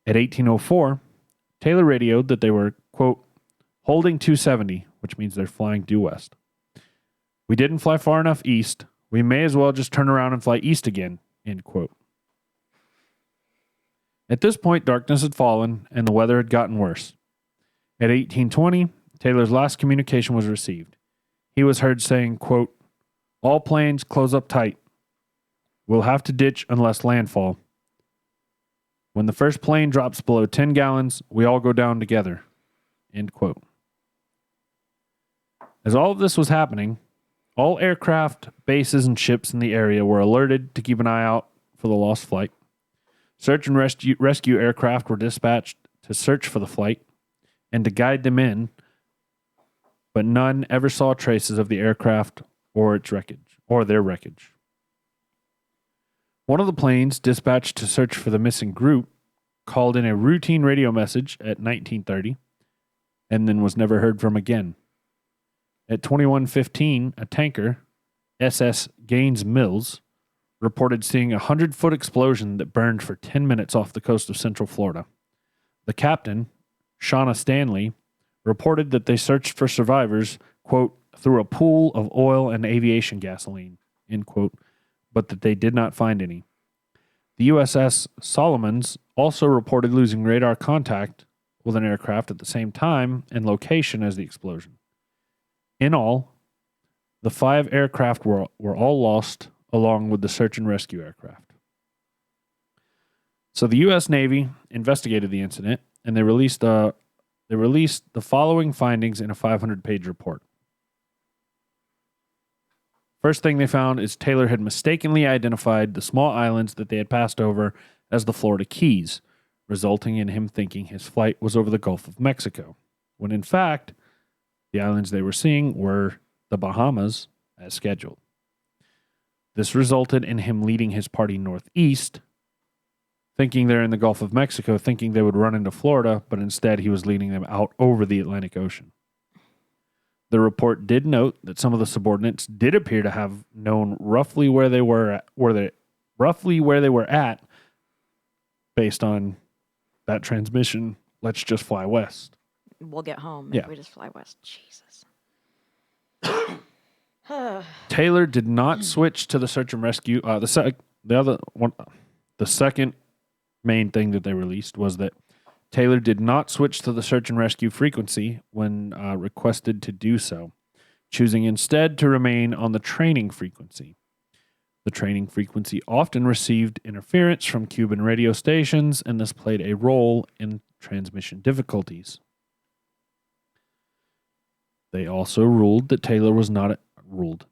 At 1804, Taylor radioed that they were, quote, holding 270, which means they're flying due west. We didn't fly far enough east. We may as well just turn around and fly east again, end quote. At this point, darkness had fallen and the weather had gotten worse. At 1820, Taylor's last communication was received. He was heard saying, quote, all planes close up tight. We'll have to ditch unless landfall. When the first plane drops below 10 gallons, we all go down together, end quote. As all of this was happening, all aircraft, bases, and ships in the area were alerted to keep an eye out for the lost flight. Search and rescue aircraft were dispatched to search for the flight and to guide them in, but none ever saw traces of the aircraft or its wreckage, or their wreckage. One of the planes dispatched to search for the missing group called in a routine radio message at 1930 and then was never heard from again. At 21:15, a tanker, SS Gaines Mills, reported seeing a 100-foot explosion that burned for 10 minutes off the coast of central Florida. The captain, Shauna Stanley, reported that they searched for survivors, quote, through a pool of oil and aviation gasoline, end quote, but that they did not find any. The USS Solomons also reported losing radar contact with an aircraft at the same time and location as the explosion. In all, the 5 aircraft were all lost, along with the search and rescue aircraft. So the U.S. Navy investigated the incident, and they released the following findings in a 500-page report. First thing they found is Taylor had mistakenly identified the small islands that they had passed over as the Florida Keys, resulting in him thinking his flight was over the Gulf of Mexico, when in fact, the islands they were seeing were the Bahamas as scheduled. This resulted in him leading his party northeast, thinking they're in the Gulf of Mexico, thinking they would run into Florida, but instead he was leading them out over the Atlantic Ocean. The report did note that some of the subordinates did appear to have known roughly where they were at, based on that transmission. Let's just fly west. We'll get home Yeah. if we just fly west. Jesus. Taylor did not switch to the search and rescue. The second main thing that they released was that Taylor did not switch to the search and rescue frequency when requested to do so, choosing instead to remain on the training frequency. The training frequency often received interference from Cuban radio stations, and this played a role in transmission difficulties. They also ruled that Taylor was not at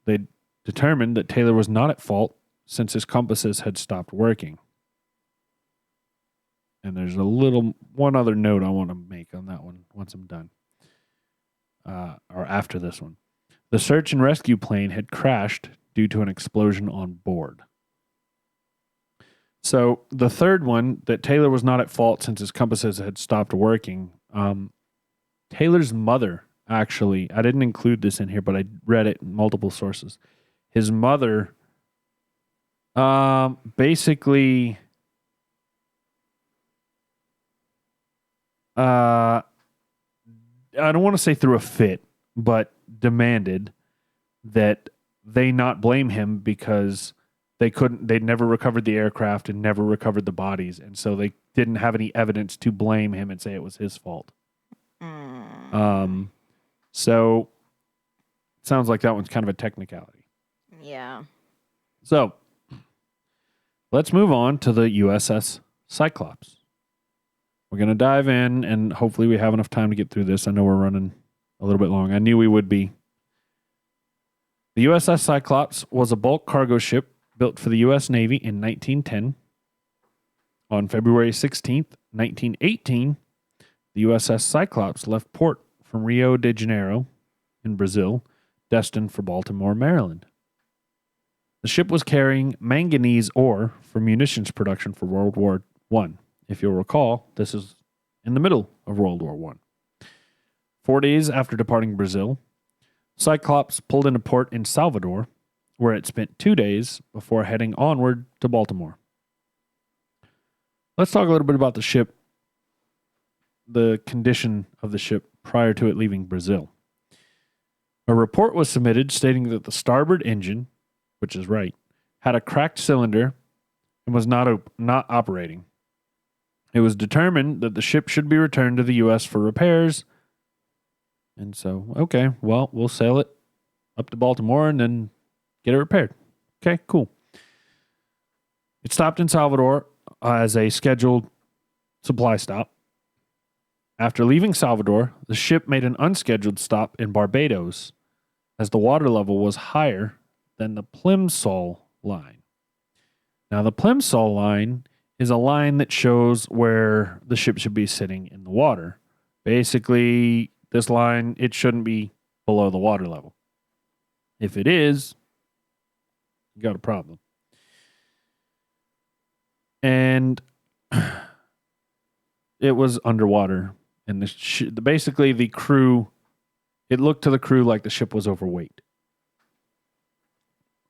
They determined that Taylor was not at fault since his compasses had stopped working. And there's one other note I want to make on that one once I'm done. Or after this one. The search and rescue plane had crashed due to an explosion on board. So the third one, that Taylor was not at fault since his compasses had stopped working. Taylor's mother, actually, I didn't include this in here, but I read it in multiple sources. His mother basically I don't want to say threw a fit, but demanded that they not blame him because they'd never recovered the aircraft and never recovered the bodies, and so they didn't have any evidence to blame him and say it was his fault. So it sounds like that one's kind of a technicality. Yeah. So, let's move on to the USS Cyclops. We're going to dive in, and hopefully we have enough time to get through this. I know we're running a little bit long. I knew we would be. The USS Cyclops was a bulk cargo ship built for the U.S. Navy in 1910. On February 16th, 1918, the USS Cyclops left port from Rio de Janeiro in Brazil, destined for Baltimore, Maryland. The ship was carrying manganese ore for munitions production for World War I. If you'll recall, this is in the middle of World War I. 4 days after departing Brazil, Cyclops pulled into port in Salvador, where it spent 2 days before heading onward to Baltimore. Let's talk a little bit about the ship, the condition of the ship prior to it leaving Brazil. A report was submitted stating that the starboard engine, which is right, had a cracked cylinder and was not operating. It was determined that the ship should be returned to the U.S. for repairs. And so, okay, well, we'll sail it up to Baltimore and then get it repaired. Okay, cool. It stopped in Salvador as a scheduled supply stop. After leaving Salvador, the ship made an unscheduled stop in Barbados as the water level was higher than the Plimsoll line. Now, the Plimsoll line is a line that shows where the ship should be sitting in the water. Basically, this line, it shouldn't be below the water level. If it is, you got a problem. And it was underwater. And basically the crew, it looked to the crew like the ship was overweight.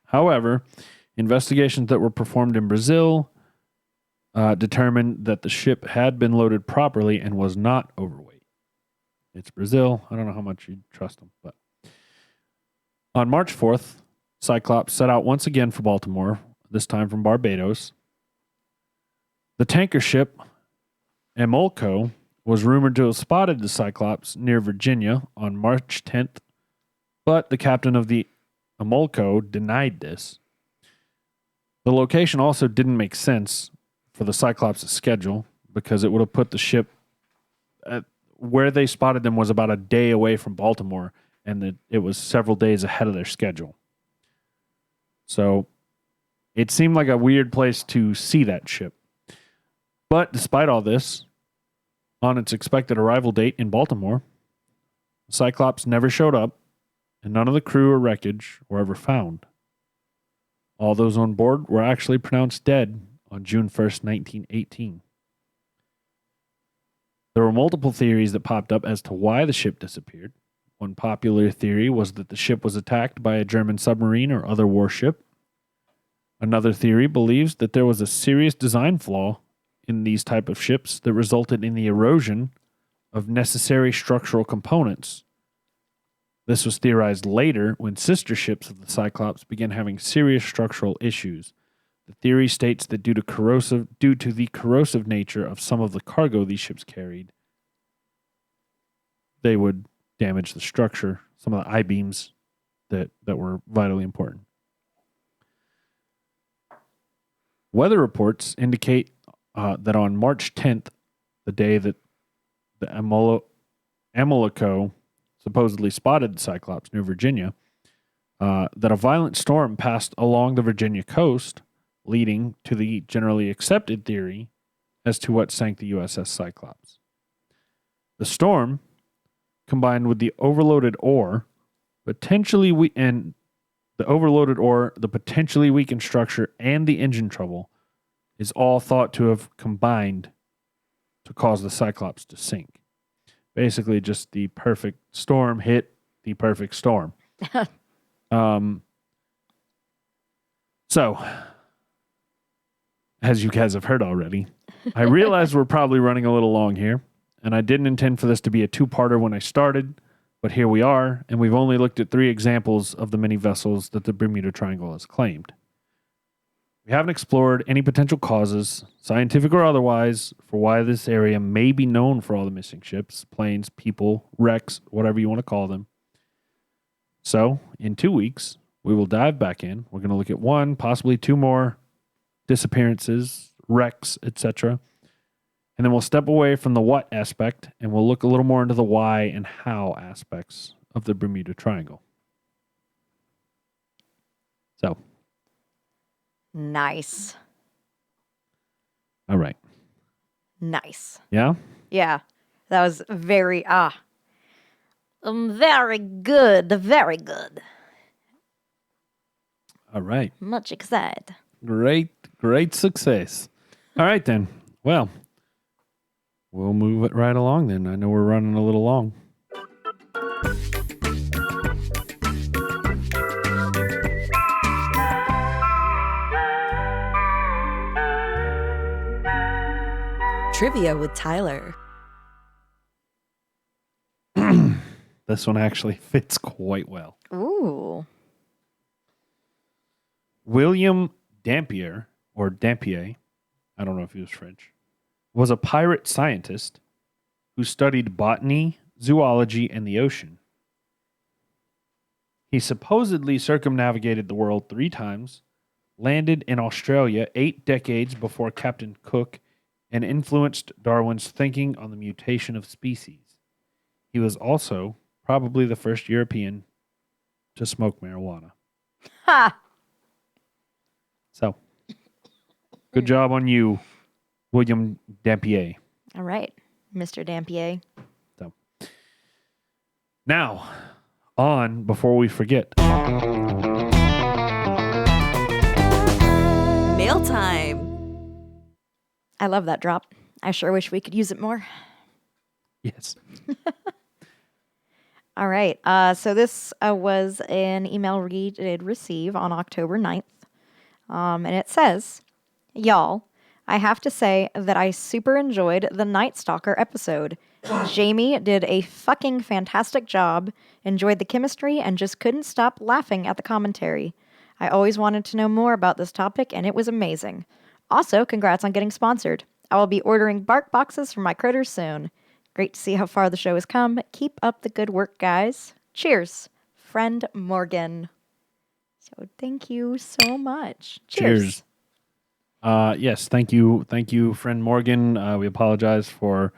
However, investigations that were performed in Brazil determined that the ship had been loaded properly and was not overweight. It's Brazil. I don't know how much you trust them. But on March 4th, Cyclops set out once again for Baltimore, this time from Barbados. The tanker ship, Emolco, was rumored to have spotted the Cyclops near Virginia on March 10th, but the captain of the Emolco denied this. The location also didn't make sense for the Cyclops' schedule because it would have put the ship at where they spotted them was about a day away from Baltimore, and it was several days ahead of their schedule. So it seemed like a weird place to see that ship. But despite all this, on its expected arrival date in Baltimore, the Cyclops never showed up, and none of the crew or wreckage were ever found. All those on board were actually pronounced dead on June 1st, 1918. There were multiple theories that popped up as to why the ship disappeared. One popular theory was that the ship was attacked by a German submarine or other warship. Another theory believes that there was a serious design flaw in these type of ships that resulted in the erosion of necessary structural components. This was theorized later when sister ships of the Cyclops began having serious structural issues. The theory states that due to the corrosive nature of some of the cargo these ships carried, they would damage the structure, some of the I-beams that were vitally important. Weather reports indicate that on March 10th, the day that the Emolco supposedly spotted the Cyclops near Virginia, that a violent storm passed along the Virginia coast, leading to the generally accepted theory as to what sank the USS Cyclops. The storm, combined with the overloaded ore, the potentially weakened structure, and the engine trouble, is all thought to have combined to cause the Cyclops to sink. Basically, just the perfect storm hit the perfect storm. So, as you guys have heard already, I realize we're probably running a little long here, and I didn't intend for this to be a two-parter when I started, but here we are, and we've only looked at 3 examples of the many vessels that the Bermuda Triangle has claimed. We haven't explored any potential causes, scientific or otherwise, for why this area may be known for all the missing ships, planes, people, wrecks, whatever you want to call them. So, in 2 weeks, we will dive back in. We're going to look at one, possibly two more disappearances, wrecks, etc. And then we'll step away from the what aspect and we'll look a little more into the why and how aspects of the Bermuda Triangle. So. Nice. All right. Nice. Yeah? Yeah. That was very very good. Very good. All right. Much excited. Great success. All right, then. Well, we'll move it right along then. I know we're running a little long. Trivia with Tyler. This one actually fits quite well. Ooh. William Dampier, or Dampier, I don't know if he was French, was a pirate scientist who studied botany, zoology, and the ocean. He supposedly circumnavigated the world 3 times, landed in Australia 8 decades before Captain Cook, and influenced Darwin's thinking on the mutation of species. He was also probably the first European to smoke marijuana. Ha! So, good job on you, William Dampier. All right, Mr. Dampier. So, now, on before we forget. Mail time. I love that drop. I sure wish we could use it more. Yes. All right. So this was an email we did receive on October 9th. And it says, y'all, I have to say that I super enjoyed the Night Stalker episode. Jamie did a fucking fantastic job, enjoyed the chemistry, and just couldn't stop laughing at the commentary. I always wanted to know more about this topic, and it was amazing. Also, congrats on getting sponsored. I will be ordering bark boxes for my critters soon. Great to see how far the show has come. Keep up the good work, guys. Cheers. Friend Morgan. So thank you so much. Cheers. Yes, thank you. Thank you, friend Morgan. We apologize for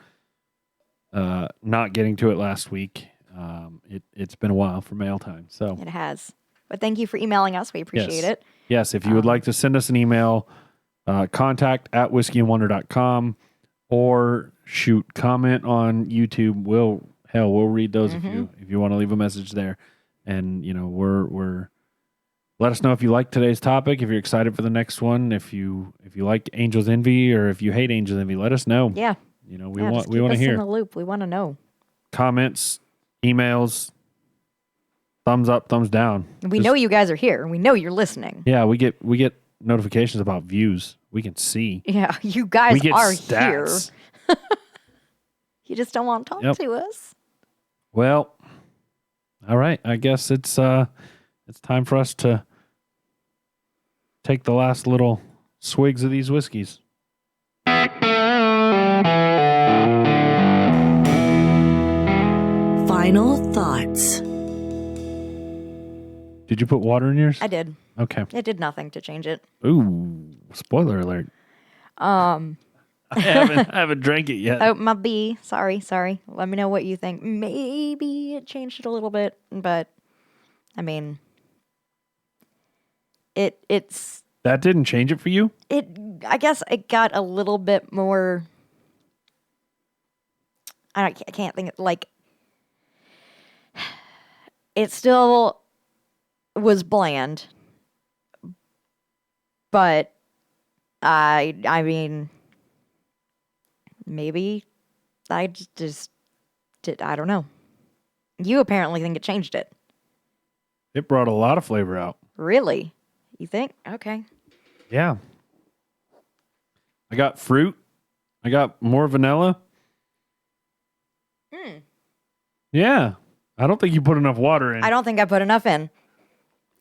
not getting to it last week. It's been a while for mail time. So It has. But thank you for emailing us. We appreciate it. Yes, if you would like to send us an email, contact@whiskeyandwonder.com or shoot comment on YouTube. We'll read those if you want to leave a message there. And we're let us know if you like today's topic, if you're excited for the next one, if you like Angel's Envy or if you hate Angel's Envy, let us know. Yeah. We just want keep to us hear in the loop. We want to know. comments, emails, thumbs up, thumbs down. We know you guys are here. We know you're listening. Yeah, we get notifications about views. We can see. Yeah, you guys We get are stats. here. You just don't want to talk to us. Well, all right. I guess it's time for us to take the last little swigs of these whiskeys. Final thoughts. Did you put water in yours? I did. Okay. It did nothing to change it. Ooh, spoiler alert. I haven't drank it yet. Oh, my B. Sorry. Let me know what you think. Maybe it changed it a little bit, but I mean, it's. That didn't change it for you? I guess it got a little bit more. I can't think like. It still was bland, but I mean. Maybe I just did. I don't know. You apparently think it changed it. It brought a lot of flavor out. Really? You think? Okay. Yeah. I got fruit. I got more vanilla. Yeah. I don't think you put enough water in. I don't think I put enough in.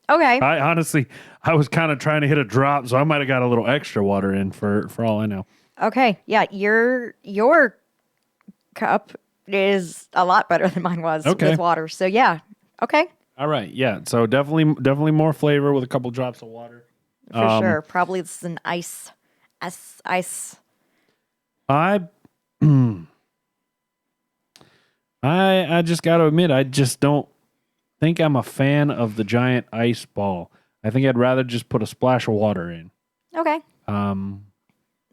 Okay. I honestly, I was kind of trying to hit a drop, so I might have got a little extra water in for all I know. Okay. Yeah. Your cup is a lot better than mine was with water. So yeah. Okay. All right. Yeah. So definitely more flavor with a couple drops of water. For sure. Probably this is an ice. I I just got to admit, I just don't think I'm a fan of the giant ice ball. I think I'd rather just put a splash of water in. Okay.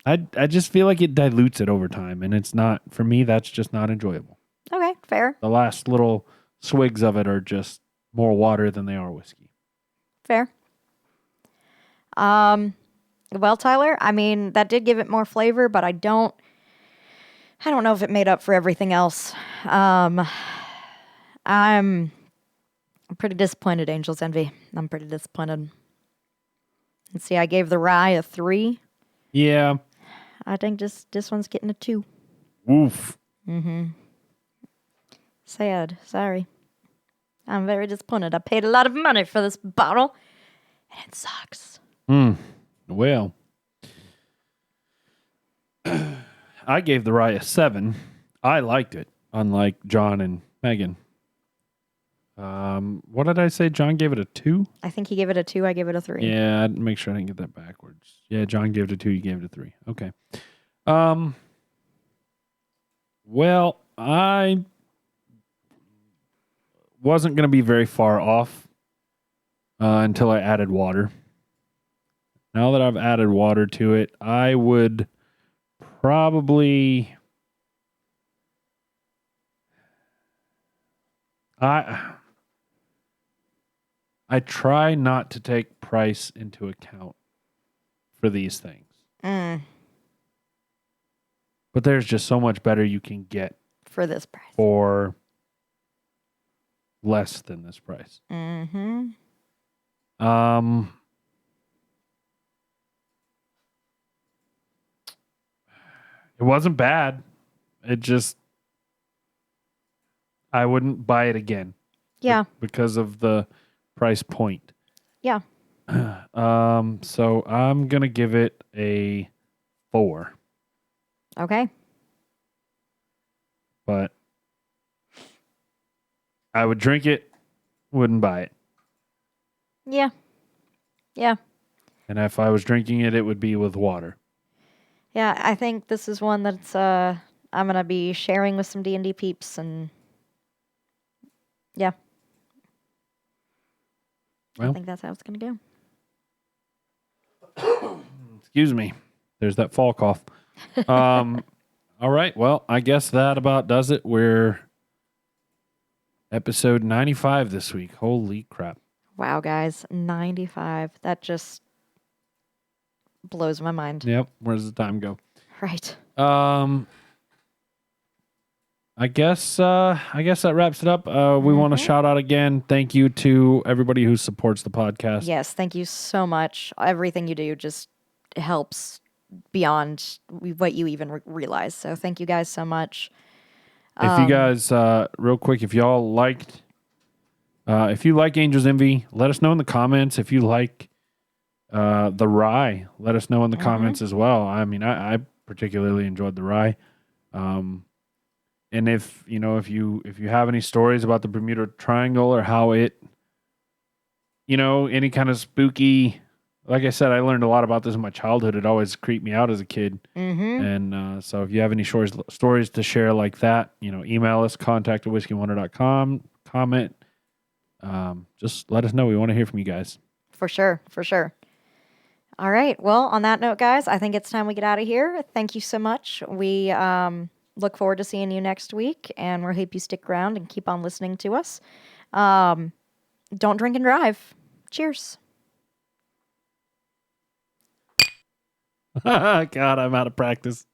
I just feel like it dilutes it over time, and it's not, for me, that's just not enjoyable. Okay. Fair. The last little swigs of it are just more water than they are whiskey. Fair. Well, Tyler, I mean, that did give it more flavor, but I don't know if it made up for everything else. I'm pretty disappointed, Angel's Envy. I'm pretty disappointed. Let's see, I gave the rye a 3. Yeah. I think this one's getting a 2. Woof. Sad. Sorry. I'm very disappointed. I paid a lot of money for this bottle, and it sucks. Well, I gave the rye a 7. I liked it, unlike John and Megan. What did I say? John gave it a 2? I think he gave it a 2. I gave it a 3. Yeah, I'd make sure I didn't get that backwards. Yeah, John gave it a 2. You gave it a 3. Okay. Well, I wasn't going to be very far off until I added water. Now that I've added water to it, I would probably... I try not to take price into account for these things. But there's just so much better you can get For this price. for less than this price. It wasn't bad. It just, I wouldn't buy it again. Yeah. Because of the price point. Yeah. So I'm gonna give it a 4. Okay. But I would drink it, wouldn't buy it. Yeah. Yeah. And if I was drinking it, it would be with water. Yeah, I think this is one that's I'm gonna be sharing with some D&D peeps, and yeah. I Well. think that's how it's gonna go. Excuse me. There's that fall cough. All right. Well, I guess that about does it. We're episode 95 this week. Holy crap. Wow, guys, 95. That just blows my mind. Yep. Where does the time go? Right. I guess that wraps it up. We want to shout out again. Thank you to everybody who supports the podcast. Yes, thank you so much. Everything you do just helps beyond what you even realize. So thank you guys so much. If you guys, real quick, if y'all liked, if you like Angel's Envy, let us know in the comments. If you like the rye, let us know in the comments as well. I mean, I particularly enjoyed the rye. And if you have any stories about the Bermuda Triangle or how it, any kind of spooky, like I said, I learned a lot about this in my childhood. It always creeped me out as a kid. And so if you have any stories to share like that, email us, contact@whiskeyandwonder.com, comment. Just let us know. We want to hear from you guys. For sure. For sure. All right. Well, on that note, guys, I think it's time we get out of here. Thank you so much. We look forward to seeing you next week, and we hope you stick around and keep on listening to us. Don't drink and drive. Cheers. God, I'm out of practice.